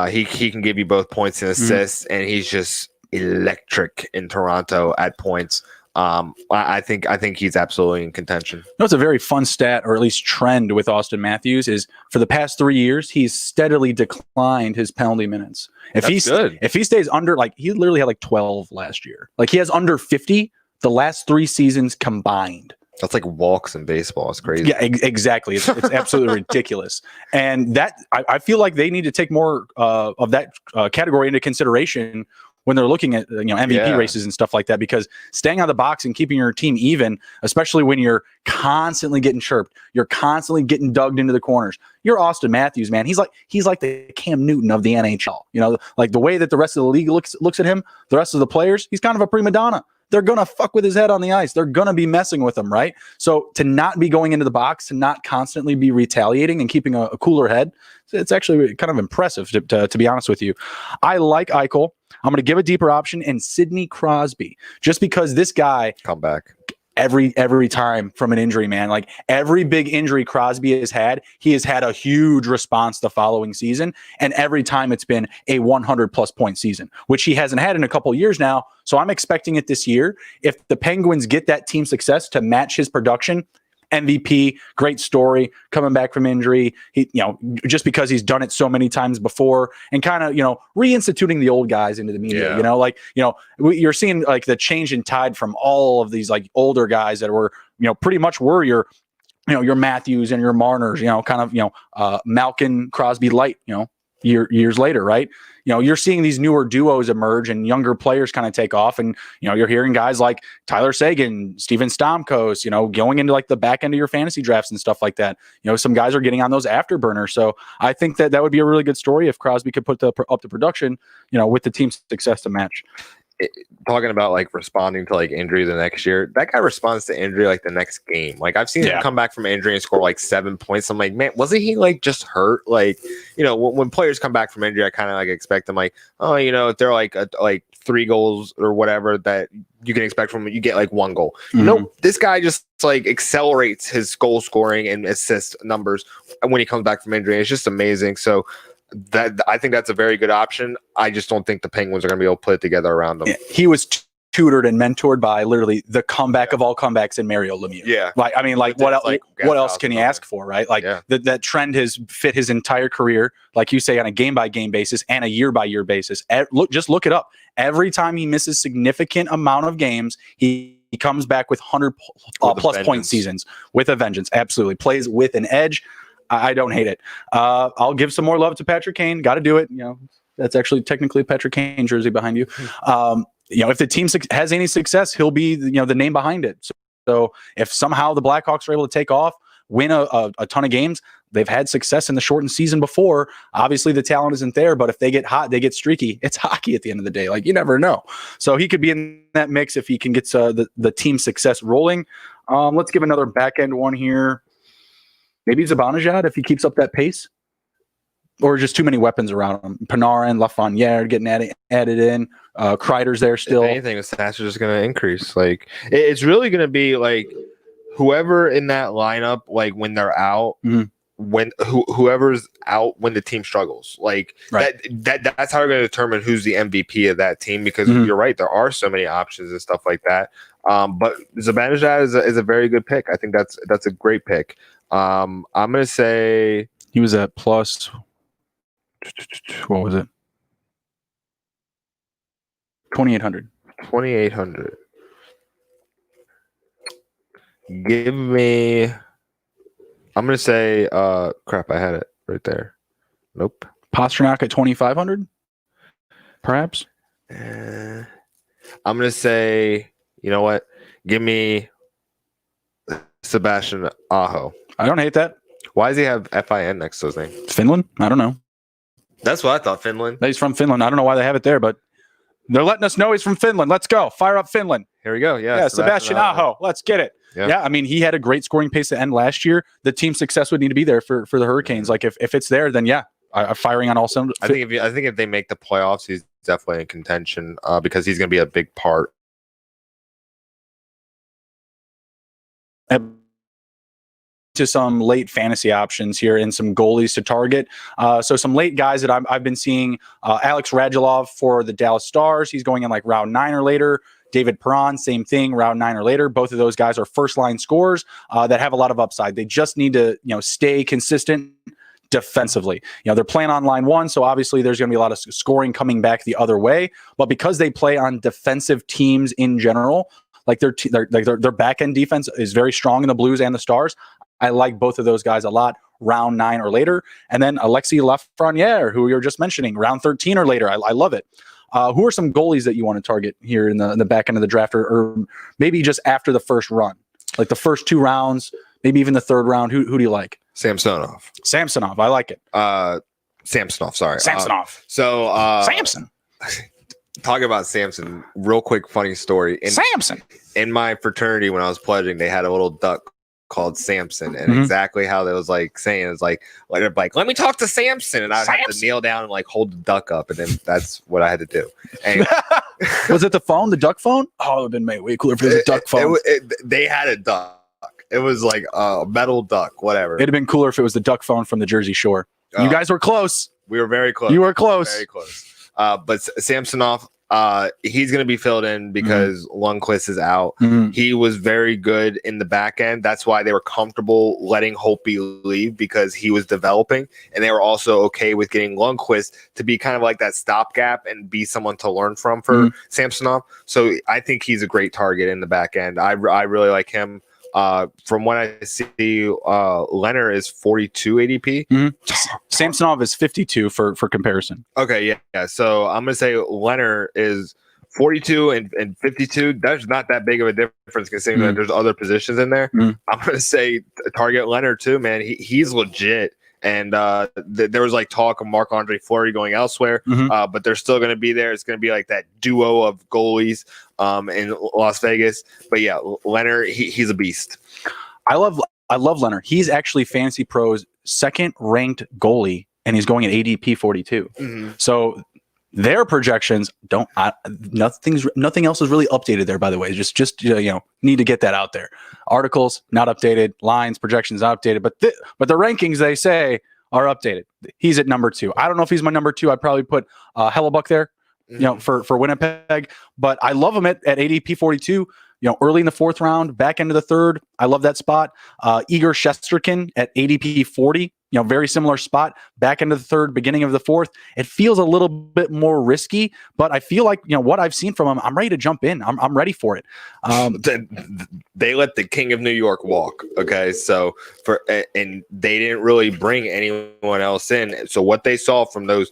He can give you both points and assists, and he's just electric in Toronto at points. I think he's absolutely in contention. It's a very fun stat, or at least trend, with Austin Matthews is for the past 3 years, he's steadily declined his penalty minutes. If he stays under, like he literally had like 12 last year. Like he has under 50 the last 3 seasons combined. That's like walks in baseball. It's crazy. Yeah, exactly. It's absolutely ridiculous. And that I feel like they need to take more of that category into consideration when they're looking at MVP races and stuff like that, because staying on the box and keeping your team even, especially when you're constantly getting chirped, you're constantly getting dug into the corners. You're Austin Matthews, man. He's like the Cam Newton of the NHL. Like the way that the rest of the league looks at him, the rest of the players, he's kind of a prima donna. They're going to fuck with his head on the ice. They're going to be messing with him, right? So to not be going into the box, to not constantly be retaliating and keeping a cooler head, it's actually kind of impressive, to be honest with you. I like Eichel. I'm going to give a deeper option in Sidney Crosby, just because this guy come back every time from an injury, man. Like every big injury Crosby has had, he has had a huge response the following season. And every time it's been a 100+ point season, which he hasn't had in a couple of years now. So I'm expecting it this year. If the Penguins get that team success to match his production, MVP, great story, coming back from injury. He, just because he's done it so many times before, and kind of, reinstituting the old guys into the media. You're seeing like the change in tide from all of these like older guys that were, pretty much were your Matthews and your Marners, Malkin, Crosby light, years later, right? You're seeing these newer duos emerge and younger players kind of take off. And, you're hearing guys like Tyler Seguin, Steven Stamkos, going into like the back end of your fantasy drafts and stuff like that. Some guys are getting on those afterburners. So I think that would be a really good story if Crosby could put up the production, with the team's success to match. Talking about like responding to like injury the next year, that guy responds to injury like the next game. Like I've seen him come back from injury and score like 7 points. I'm like, man, wasn't he like just hurt? Like, when players come back from injury, I kind of like expect them like, oh, if they're like 3 goals or whatever that you can expect from him, you get like 1 goal. Mm-hmm. Nope, this guy just like accelerates his goal scoring and assist numbers when he comes back from injury. It's just amazing. So that I think that's a very good option. I just don't think the Penguins are going to be able to put it together around him. Yeah, he was tutored and mentored by literally the comeback of all comebacks in Mario Lemieux. Yeah. Like, I mean, like what else can you ask for, right? Like that trend has fit his entire career, like you say, on a game-by-game basis and a year-by-year basis. Just look it up. Every time he misses significant amount of games, he comes back with 100+ point seasons with a vengeance. Absolutely. Plays with an edge. I don't hate it. I'll give some more love to Patrick Kane. Got to do it. That's actually technically a Patrick Kane jersey behind you. If the team has any success, he'll be the name behind it. So if somehow the Blackhawks are able to take off, win a ton of games, they've had success in the shortened season before. Obviously, the talent isn't there, but if they get hot, they get streaky. It's hockey at the end of the day. Like, you never know. So he could be in that mix if he can get the team success rolling. Let's give another back end one here. Maybe Zibanejad if he keeps up that pace, or just too many weapons around him. Panarin, Lafreniere getting added in. Kreider's there still. If anything, the stats are just going to increase. Like it's really going to be like whoever in that lineup, like when they're out, when whoever's out when the team struggles, like that's how we're going to determine who's the MVP of that team. Because you're right, there are so many options and stuff like that. But Zibanejad is a very good pick. I think that's a great pick. I'm going to say he was at plus, what was it? 2,800. 2,800. Give me, I'm going to say, crap, I had it right there. Nope. Pastrnak at 2,500, perhaps? I'm going to say, you know what? Give me Sebastian Aho. I don't hate that. Why does he have FIN next to his name? Finland? I don't know. That's what I thought, Finland. He's from Finland. I don't know why they have it there, but they're letting us know he's from Finland. Let's go. Fire up Finland. Here we go. Yeah, Sebastian Aho. Let's get it. Yeah, I mean, he had a great scoring pace to end last year. The team success would need to be there for the Hurricanes. Like, if it's there, then firing on all cylinders. I think if they make the playoffs, he's definitely in contention because he's going to be a big part. To some late fantasy options here and some goalies to target. So some late guys that I've been seeing, Alex Radulov for the Dallas Stars. He's going in like round 9 or later. David Perron, same thing, round 9 or later. Both of those guys are first line scorers that have a lot of upside. They just need to stay consistent defensively. They're playing on line 1, so obviously there's going to be a lot of scoring coming back the other way. But because they play on defensive teams in general, like their back end defense is very strong in the Blues and the Stars. I like both of those guys a lot, round 9 or later. And then Alexei Lafraniere, who you were just mentioning, round 13 or later. I love it. Who are some goalies that you want to target here in the back end of the draft, or maybe just after the first run, like the first 2 rounds, maybe even the third round? Who do you like? Samsonov. I like it. Samsonov. Sorry. Samsonov. Samson. Talking about Samson, real quick, funny story. Samson. In my fraternity, when I was pledging, they had a little duck called Samson, and exactly how they was like saying is like let me talk to Samson, and I'd have to kneel down and like hold the duck up, and then that's what I had to do. And was it the phone, the duck phone? Oh, it would have been way cooler if it was a duck phone. They had a duck. It was like a metal duck, whatever. It'd have been cooler if it was the duck phone from the Jersey Shore. You guys were close. We were very close. You were close. Very close. But Samsonov, he's going to be filled in because Lundqvist is out. He was very good in the back end. That's why they were comfortable letting Holtby leave, because he was developing, and they were also okay with getting Lundqvist to be kind of like that stopgap and be someone to learn from for Samsonov. So I think he's a great target in the back end. I really like him. From what I see, Leonard is 42 ADP. Samsonov is 52 for comparison. Okay, yeah. So I'm gonna say Leonard is 42 and 52. That's not that big of a difference considering that there's other positions in there. I'm gonna say target Leonard too, man. He's legit. And there was like talk of Marc-Andre Fleury going elsewhere, but they're still going to be there. It's going to be like that duo of goalies in Las Vegas. But yeah, Leonard, he's a beast. I love Leonard. He's actually Fantasy Pros' second ranked goalie, and he's going at ADP 42. So their projections nothing else is really updated there, by the way. Just need to get that out there. Articles not updated, lines, projections not updated, but the rankings, they say, are updated. He's at number 2. I don't know if he's my number 2. I'd probably put Hellebuck there, for Winnipeg, but I love him at ADP 42. Early in the 4th round, back end of the 3rd. I love that spot. Igor Shesterkin at ADP 40. Very similar spot, back end of the 3rd, beginning of the 4th. It feels a little bit more risky, but I feel like, what I've seen from him, I'm ready to jump in. I'm ready for it. They let the King of New York walk. Okay. So and they didn't really bring anyone else in. So what they saw from those,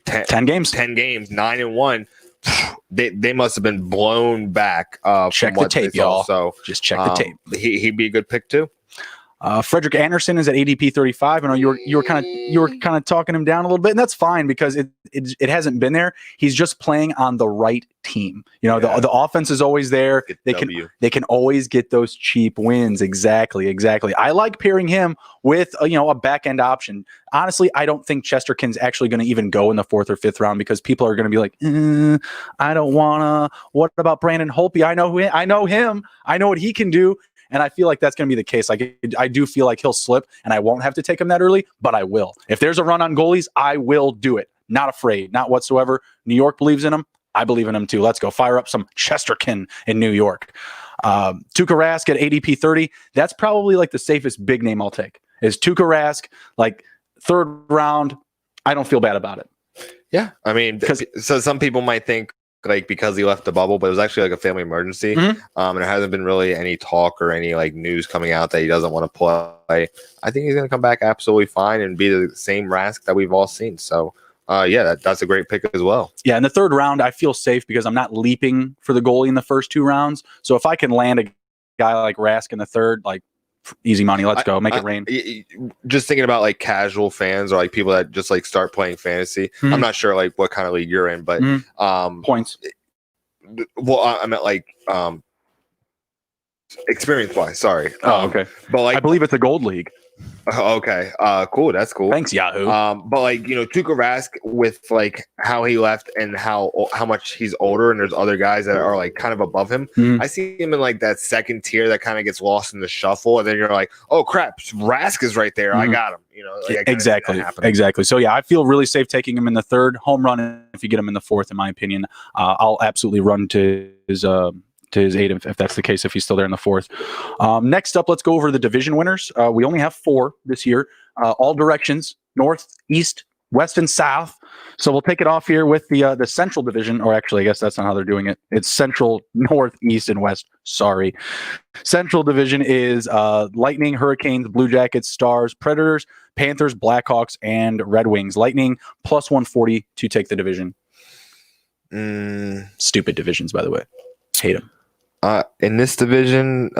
10 games, 9-1, they must have been blown back. Check the tape, y'all. So just check the tape. He'd be a good pick too. Frederick Anderson is at ADP 35. I know you were kind of talking him down a little bit, and that's fine because it hasn't been there. He's just playing on the right team. The offense is always there. They can always get those cheap wins. Exactly. I like pairing him with a back end option. Honestly, I don't think Chesterkin's actually going to even go in the 4th or 5th round because people are going to be like, I don't wanna. What about Brandon Holtby? I know him. I know what he can do. And I feel like that's going to be the case. I do feel like he'll slip, and I won't have to take him that early, but I will. If there's a run on goalies, I will do it. Not afraid, not whatsoever. New York believes in him. I believe in him too. Let's go. Fire up some Chesterkin in New York. Tuukka Rask at ADP 30. That's probably like the safest big name I'll take. Is Tuukka Rask, like 3rd round. I don't feel bad about it. Yeah. I mean, so some people might think, like because he left the bubble, but it was actually like a family emergency. And there hasn't been really any talk or any like news coming out that he doesn't want to play. I think he's going to come back absolutely fine and be the same Rask that we've all seen. So that's a great pick as well. Yeah. In the 3rd round, I feel safe because I'm not leaping for the goalie in the first 2 rounds. So if I can land a guy like Rask in the 3rd, like easy money, let's go, make it rain. Just thinking about like casual fans or like people that just like start playing fantasy. I'm not sure like what kind of league you're in, but points. Well, I meant like experience wise. Sorry. Okay. But like I believe it's a gold league. Okay. Cool. That's cool. Thanks, Yahoo. But like Tuukka Rask with like how he left and how much he's older, and there's other guys that are like kind of above him. I see him in like that 2nd tier that kind of gets lost in the shuffle, and then you're like, oh crap, Rask is right there. I got him. Like exactly. So yeah, I feel really safe taking him in the 3rd. Home run if you get him in the 4th, in my opinion. I'll absolutely run to his 8 if that's the case, if he's still there in the 4th. Next up, let's go over the division winners. We only have 4 this year, all directions, north, east, west, and south. So we'll take it off here with the central division, or actually I guess that's not how they're doing it. It's central, north, east, and west. Sorry. Central division is Lightning, Hurricanes, Blue Jackets, Stars, Predators, Panthers, Blackhawks, and Red Wings. Lightning plus 140 to take the division. Stupid divisions, by the way. Hate them. In this division,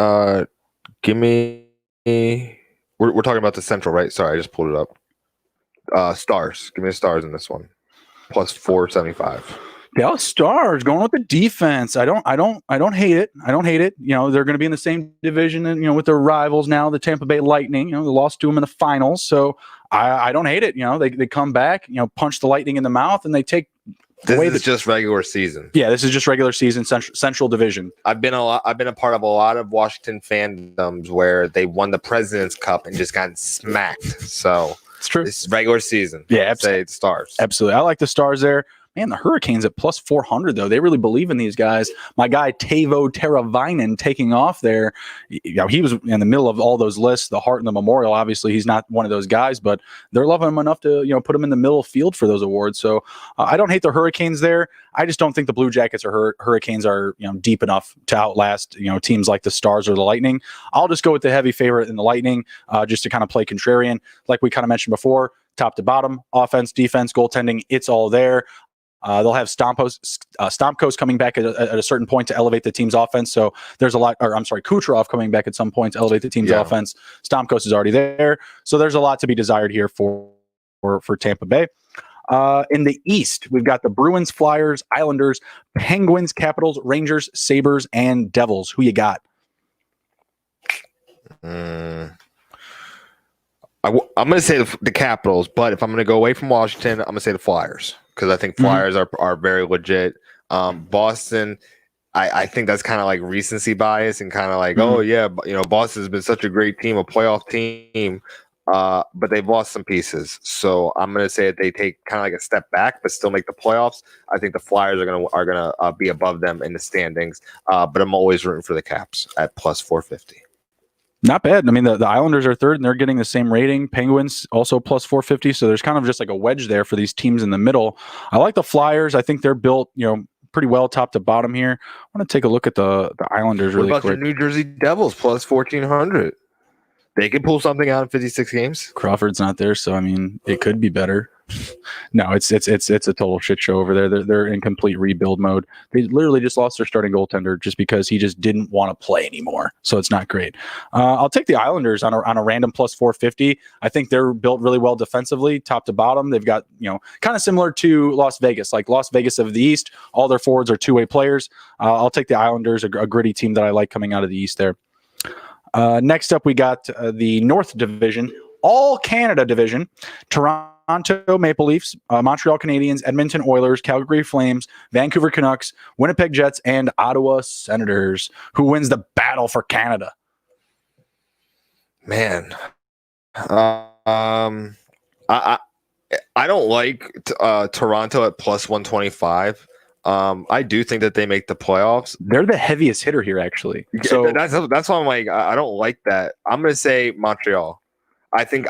give me. We're talking about the Central, right? Sorry, I just pulled it up. Stars. Give me the Stars in this one. Plus 475. Dallas Stars going with the defense. I don't hate it. I don't hate it. You know, they're going to be in the same division, and with their rivals now, the Tampa Bay Lightning. They lost to them in the finals, so I don't hate it. They come back, punch the Lightning in the mouth, and they take. This is just regular season. Yeah, this is just regular season, Central Division. I've been a part of a lot of Washington fandoms where they won the President's Cup and just got smacked. So it's true. This is regular season. Yeah, absolutely. Say Stars. Absolutely, I like the Stars there. Man, the Hurricanes at plus 400, though. They really believe in these guys. My guy, Teuvo Teravainen, taking off there. He was in the middle of all those lists, the Hart and the Memorial. Obviously, he's not one of those guys, but they're loving him enough to put him in the middle field for those awards. So I don't hate the Hurricanes there. I just don't think the Blue Jackets or Hurricanes are deep enough to outlast teams like the Stars or the Lightning. I'll just go with the heavy favorite in the Lightning just to kind of play contrarian. Like we kind of mentioned before, top to bottom, offense, defense, goaltending, it's all there. They'll have Stamkos coming back at a certain point to elevate the team's offense. So there's Kucherov coming back at some point to elevate the team's offense. Stamkos is already there. So there's a lot to be desired here for Tampa Bay. In the East, we've got the Bruins, Flyers, Islanders, Penguins, Capitals, Rangers, Sabres, and Devils. Who you got? I'm going to say the Capitals, but if I'm going to go away from Washington, I'm going to say the Flyers. Because I think Flyers are very legit. Boston, I think that's kind of like recency bias and kind of like, oh yeah, Boston's been such a great team, a playoff team, but they've lost some pieces. So I'm gonna say that they take kind of like a step back, but still make the playoffs. I think the Flyers are gonna be above them in the standings. But I'm always rooting for the Caps at plus 450. Not bad. I mean, the Islanders are third, and they're getting the same rating. Penguins also plus 450. So there's kind of just like a wedge there for these teams in the middle. I like the Flyers. I think they're built, pretty well top to bottom here. I want to take a look at the Islanders really quick. What about the New Jersey Devils plus 1,400? They could pull something out in 56 games. Crawford's not there, so I mean, it could be better. No, it's a total shit show over there. They're in complete rebuild mode. They literally just lost their starting goaltender just because he just didn't want to play anymore. So it's not great. I'll take the Islanders on a random plus 450. I think they're built really well defensively, top to bottom. They've got kind of similar to Las Vegas, like Las Vegas of the East. All their forwards are two-way players. I'll take the Islanders, a gritty team that I like coming out of the East there. Next up, we got the North Division, all Canada Division. Toronto Maple Leafs, Montreal Canadiens, Edmonton Oilers, Calgary Flames, Vancouver Canucks, Winnipeg Jets, and Ottawa Senators. Who wins the battle for Canada? Man, I don't like Toronto at plus 125. I do think that they make the playoffs. They're the heaviest hitter here, actually. So that's why I'm like, I don't like that. I'm going to say Montreal. I think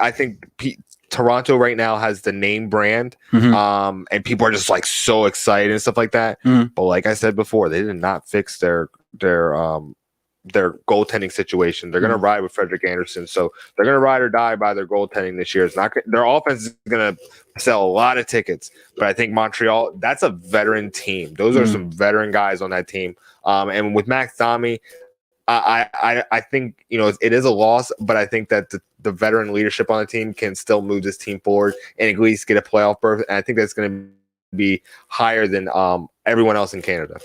Toronto right now has the name brand, and people are just like so excited and stuff like that. But like I said before, they did not fix their goaltending situation. They're going to ride with Frederick Anderson, so they're going to ride or die by their goaltending this year. It's not their offense is going to sell a lot of tickets, but I think Montreal, that's a veteran team. Those are some veteran guys on that team. And with Max Domi, I think it is a loss, but I think that the veteran leadership on the team can still move this team forward and at least get a playoff berth. And I think that's going to be higher than everyone else in Canada.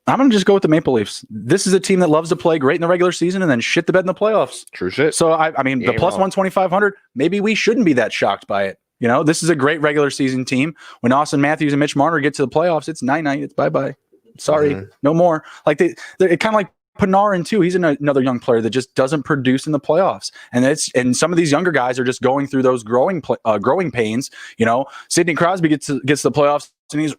I'm going to just go with the Maple Leafs. This is a team that loves to play great in the regular season and then shit the bed in the playoffs. True shit. So, I mean, the plus 1,2,500, maybe we shouldn't be that shocked by it. This is a great regular season team. When Austin Matthews and Mitch Marner get to the playoffs, it's 9-9. It's bye-bye. Sorry, no more. Like they're kind of like Panarin too. He's another young player that just doesn't produce in the playoffs, and some of these younger guys are just going through those growing pains. Sidney Crosby gets to the playoffs and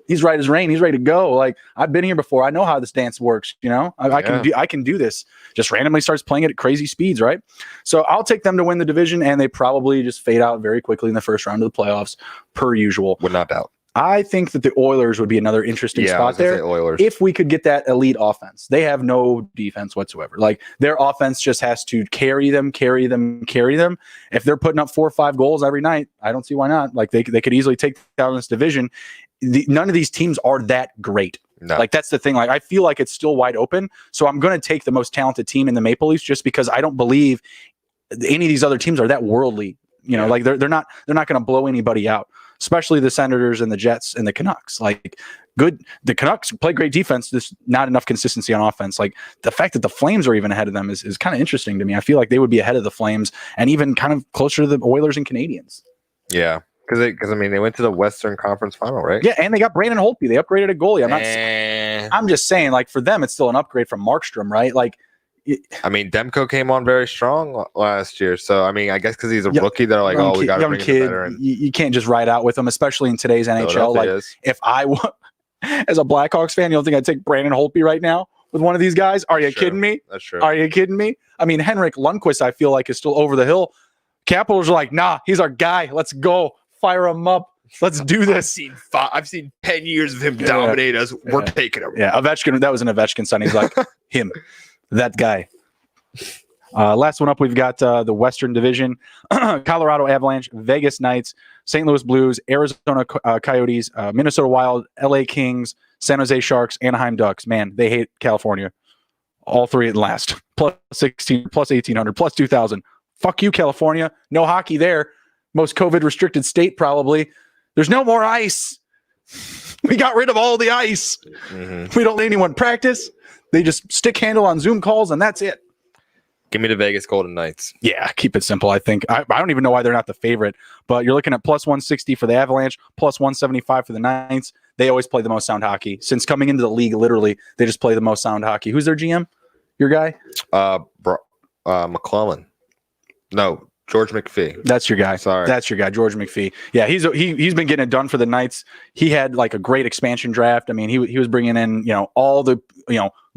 he's right as rain. He's ready to go. Like, I've been here before. I know how this dance works. I can do this. Just randomly starts playing it at crazy speeds, right? So I'll take them to win the division, and they probably just fade out very quickly in the first round of the playoffs, per usual. Would not doubt. I think that the Oilers would be another interesting spot there if we could get that elite offense. They have no defense whatsoever. Like, their offense just has to carry them. If they're putting up 4 or 5 goals every night, I don't see why not. Like, they could easily take down this division. none of these teams are that great. No. Like that's the thing. Like I feel like it's still wide open. So I'm going to take the most talented team in the Maple Leafs just because I don't believe any of these other teams are that worldly. Like they're not going to blow anybody out, especially the Senators and the Jets and the Canucks. Like the Canucks play great defense. There's not enough consistency on offense. Like the fact that the Flames are even ahead of them is kind of interesting to me. I feel like they would be ahead of the Flames and even kind of closer to the Oilers and Canadiens. Yeah. Because I mean, they went to the Western Conference Final, right? Yeah, and they got Brandon Holtby. They upgraded a goalie. I'm just saying, like for them, it's still an upgrade from Markstrom, right? Like, I mean, Demko came on very strong last year, so I mean, I guess because he's a rookie, they're like, we got to bring him better. And you can't just ride out with him, especially in today's NHL. Like, if I as a Blackhawks fan, you don't think I'd take Brandon Holtby right now with one of these guys? Are you kidding me? That's true. Are you kidding me? I mean, Henrik Lundqvist, I feel like is still over the hill. Capitals are like, nah, he's our guy. Let's go. Fire him up. Let's do this. I've seen 10 years of him dominate us. We're taking him. Yeah, Ovechkin. That was an Ovechkin sign. He's like him, that guy. Last one up, we've got the Western Division: Colorado Avalanche, Vegas Knights, St. Louis Blues, Arizona Coyotes, Minnesota Wild, LA Kings, San Jose Sharks, Anaheim Ducks. Man, they hate California. All three at last. Plus 16, plus 1,800, plus 2,000. Fuck you, California. No hockey there. Most COVID restricted state probably. There's no more ice. We got rid of all the ice. Mm-hmm. We don't let anyone practice. They just stick handle on Zoom calls and that's it. Give me the Vegas Golden Knights. Yeah, keep it simple. I think I don't even know why they're not the favorite, but you're looking at plus 160 for the Avalanche, plus 175 for the Knights. They always play the most sound hockey. Since coming into the league, literally, they just play the most sound hockey. Who's their GM? Your guy? McClellan. No, George McPhee. That's your guy. Sorry. That's your guy, George McPhee. Yeah, he's been getting it done for the Knights. He had like a great expansion draft. I mean, he was bringing in, all the,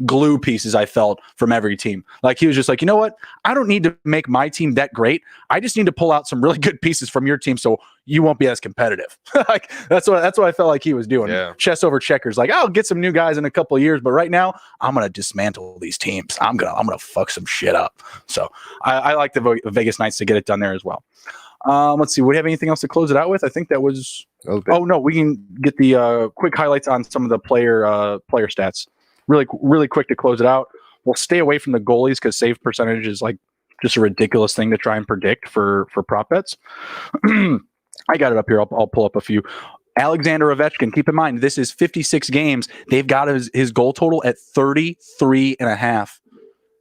glue pieces I felt from every team. Like he was just like, you know what? I don't need to make my team that great. I just need to pull out some really good pieces from your team so you won't be as competitive. Like that's what I felt like he was doing. Yeah. Chess over checkers. Like I'll get some new guys in a couple of years, but right now I'm gonna dismantle these teams. I'm gonna fuck some shit up. So I like the Vegas Knights to get it done there as well. Let's see. Would you have anything else to close it out with? I think that was. Okay. Oh no, we can get the quick highlights on some of the player stats. Really quick to close it out. We'll stay away from the goalies because save percentage is like just a ridiculous thing to try and predict for prop bets. I got it up here. I'll pull up a few. Alexander Ovechkin. Keep in mind, this is 56 games. They've got his goal total at 33.5.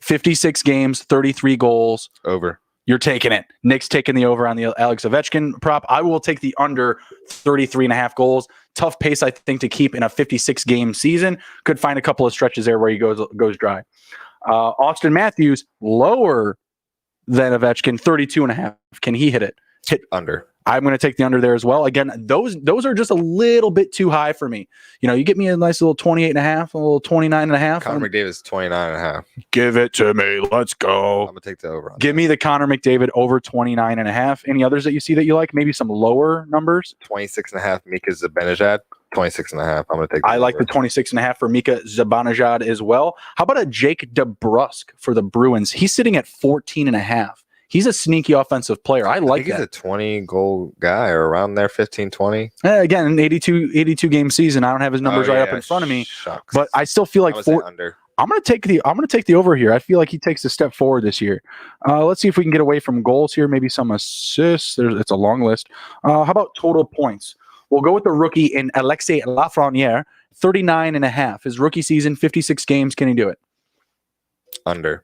56 games, 33 goals. Over. You're taking it. Nick's taking the over on the Alex Ovechkin prop. I will take the under 33.5 goals. Tough pace, I think, to keep in a 56-game season. Could find a couple of stretches there where he goes dry. Austin Matthews, lower than Ovechkin, 32.5. Can he hit it? Hit under. I'm going to take the under there as well. Again, those are just a little bit too high for me. You get me a nice little 28.5, a little 29.5. Connor McDavid's 29.5. Give it to me. Let's go. I'm going to take the over. Give me the Connor McDavid over 29.5. Any others that you see that you like? Maybe some lower numbers? 26.5, Mika Zibanejad. 26.5. I'm going to take I like the 26.5 for Mika Zibanejad as well. How about a Jake DeBrusk for the Bruins? He's sitting at 14.5. He's a sneaky offensive player. I like he's that. A 20-goal guy or around there, 15, 20. Again, an 82 game season. I don't have his numbers right up in front of me, Shucks. but I still feel like under. I'm going to take the over here. I feel like he takes a step forward this year. Let's see if we can get away from goals here. Maybe some assists. It's a long list. How about total points? We'll go with the rookie in Alexei Lafraniere, 39.5. His rookie season, 56 games. Can he do it? Under.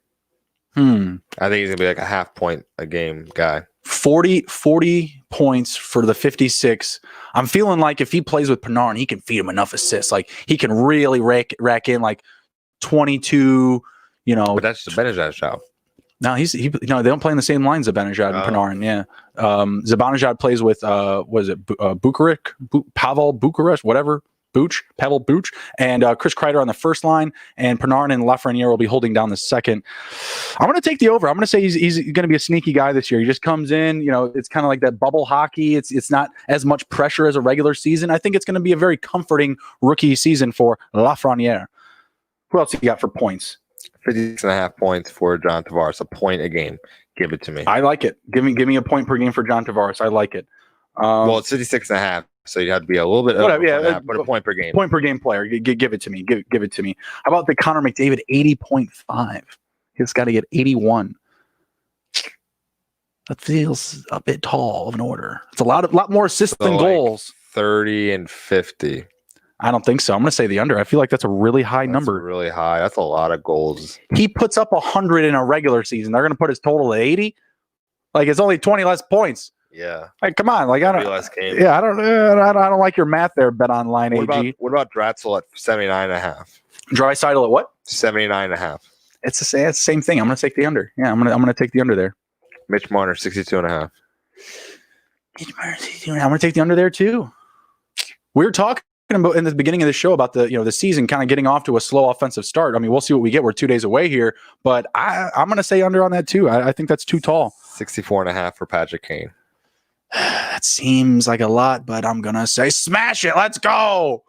I think he's going to be like a half point a game guy. 40 points for the 56. I'm feeling like if he plays with Panarin, he can feed him enough assists. Like he can really rack in like 22, But that's the Zibanejad's job. No, they don't play in the same lines as Zibanejad and Panarin. Yeah. Zibanejad plays with, Pavel Bucharest, whatever. Pavel Buch, and Chris Kreider on the first line, and Panarin and Lafreniere will be holding down the second. I'm going to take the over. I'm going to say he's going to be a sneaky guy this year. He just comes in, it's kind of like that bubble hockey. It's not as much pressure as a regular season. I think it's going to be a very comforting rookie season for Lafreniere. Who else you got for points? 56.5 points for John Tavares, a point a game. Give it to me. I like it. Give me a point per game for John Tavares. I like it. Well, it's 56.5. So you'd have to be a little bit Whatever, over 4.5, but a point per game. Point per game player. Give it to me. Give it to me. How about the Connor McDavid 80.5? He's got to get 81. That feels a bit tall of an order. It's a lot more assists than goals. 30 and 50. I don't think so. I'm going to say the under. I feel like that's a really high number. Really high. That's a lot of goals. He puts up 100 in a regular season. They're going to put his total at 80. Like it's only 20 less points. Yeah. Like come on. Like I don't. Less games. Yeah, I don't like your math there. Bet online AG. What about Dratzel at 79.5? Draisaitl at what? 79.5. It's the same thing. I'm going to take the under. Yeah, I'm going to take the under there. Mitch Marner 62.5. I'm going to take the under there too. We were talking about in the beginning of the show about the season kind of getting off to a slow offensive start. I mean, we'll see what we get. We're 2 days away here, but I'm going to say under on that too. I think that's too tall. 64.5 for Patrick Kane. That seems like a lot, but I'm going to say smash it. Let's go.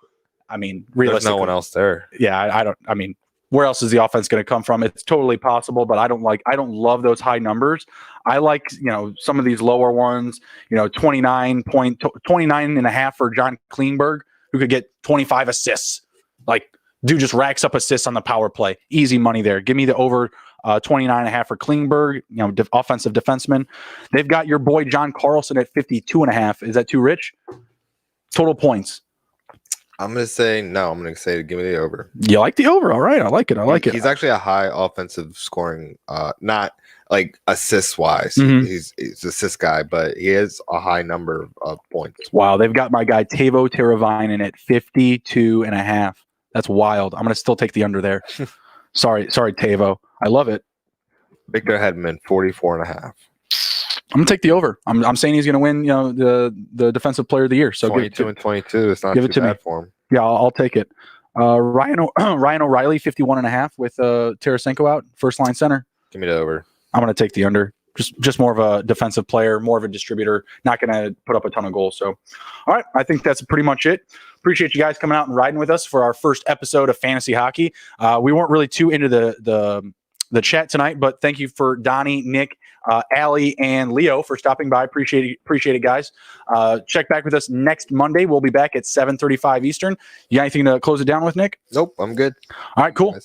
I mean, realistically, there's no one else there. Yeah, I mean, where else is the offense going to come from? It's totally possible, but I don't love those high numbers. I like, some of these lower ones, 29 and a half for John Klingberg, who could get 25 assists. Like, dude just racks up assists on the power play. Easy money there. Give me the over 29 and a half for Klingberg, offensive defenseman. They've got your boy John Carlson at 52 and a half. Is that too rich? Total points. I'm going to say no. I'm going to say give me the over. You like the over? All right. I like it. He's actually a high offensive scoring, not like assists wise. Mm-hmm. He's assist guy, but he has a high number of points. Wow. They've got my guy Teuvo Teravainen at 52 and a half. That's wild. I'm going to still take the under there. Sorry, Teuvo. I love it. Victor Hedman 44 and a half. I'm gonna take the over. I'm saying he's gonna win, the defensive player of the year. So 22 and 22. It's not too bad for him. Yeah, I'll take it. Ryan O'Reilly 51 and a half with Tarasenko out, first line center. Give me the over. I'm gonna take the under. Just more of a defensive player, more of a distributor. Not gonna put up a ton of goals. So, all right, I think that's pretty much it. Appreciate you guys coming out and riding with us for our first episode of Fantasy Hockey. We weren't really too into the chat tonight, but thank you for Donnie, Nick, Allie, and Leo for stopping by. Appreciate it, guys. Check back with us next Monday. We'll be back at 7:35 Eastern. You got anything to close it down with, Nick? Nope, I'm good. All right, cool.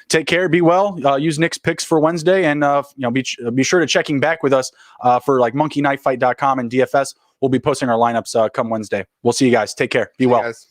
Take care. Be well. Use Nick's picks for Wednesday, and be sure to checking back with us for like monkeyknifefight.com and DFS. We'll be posting our lineups come Wednesday. We'll see you guys. Take care. Be well. Guys.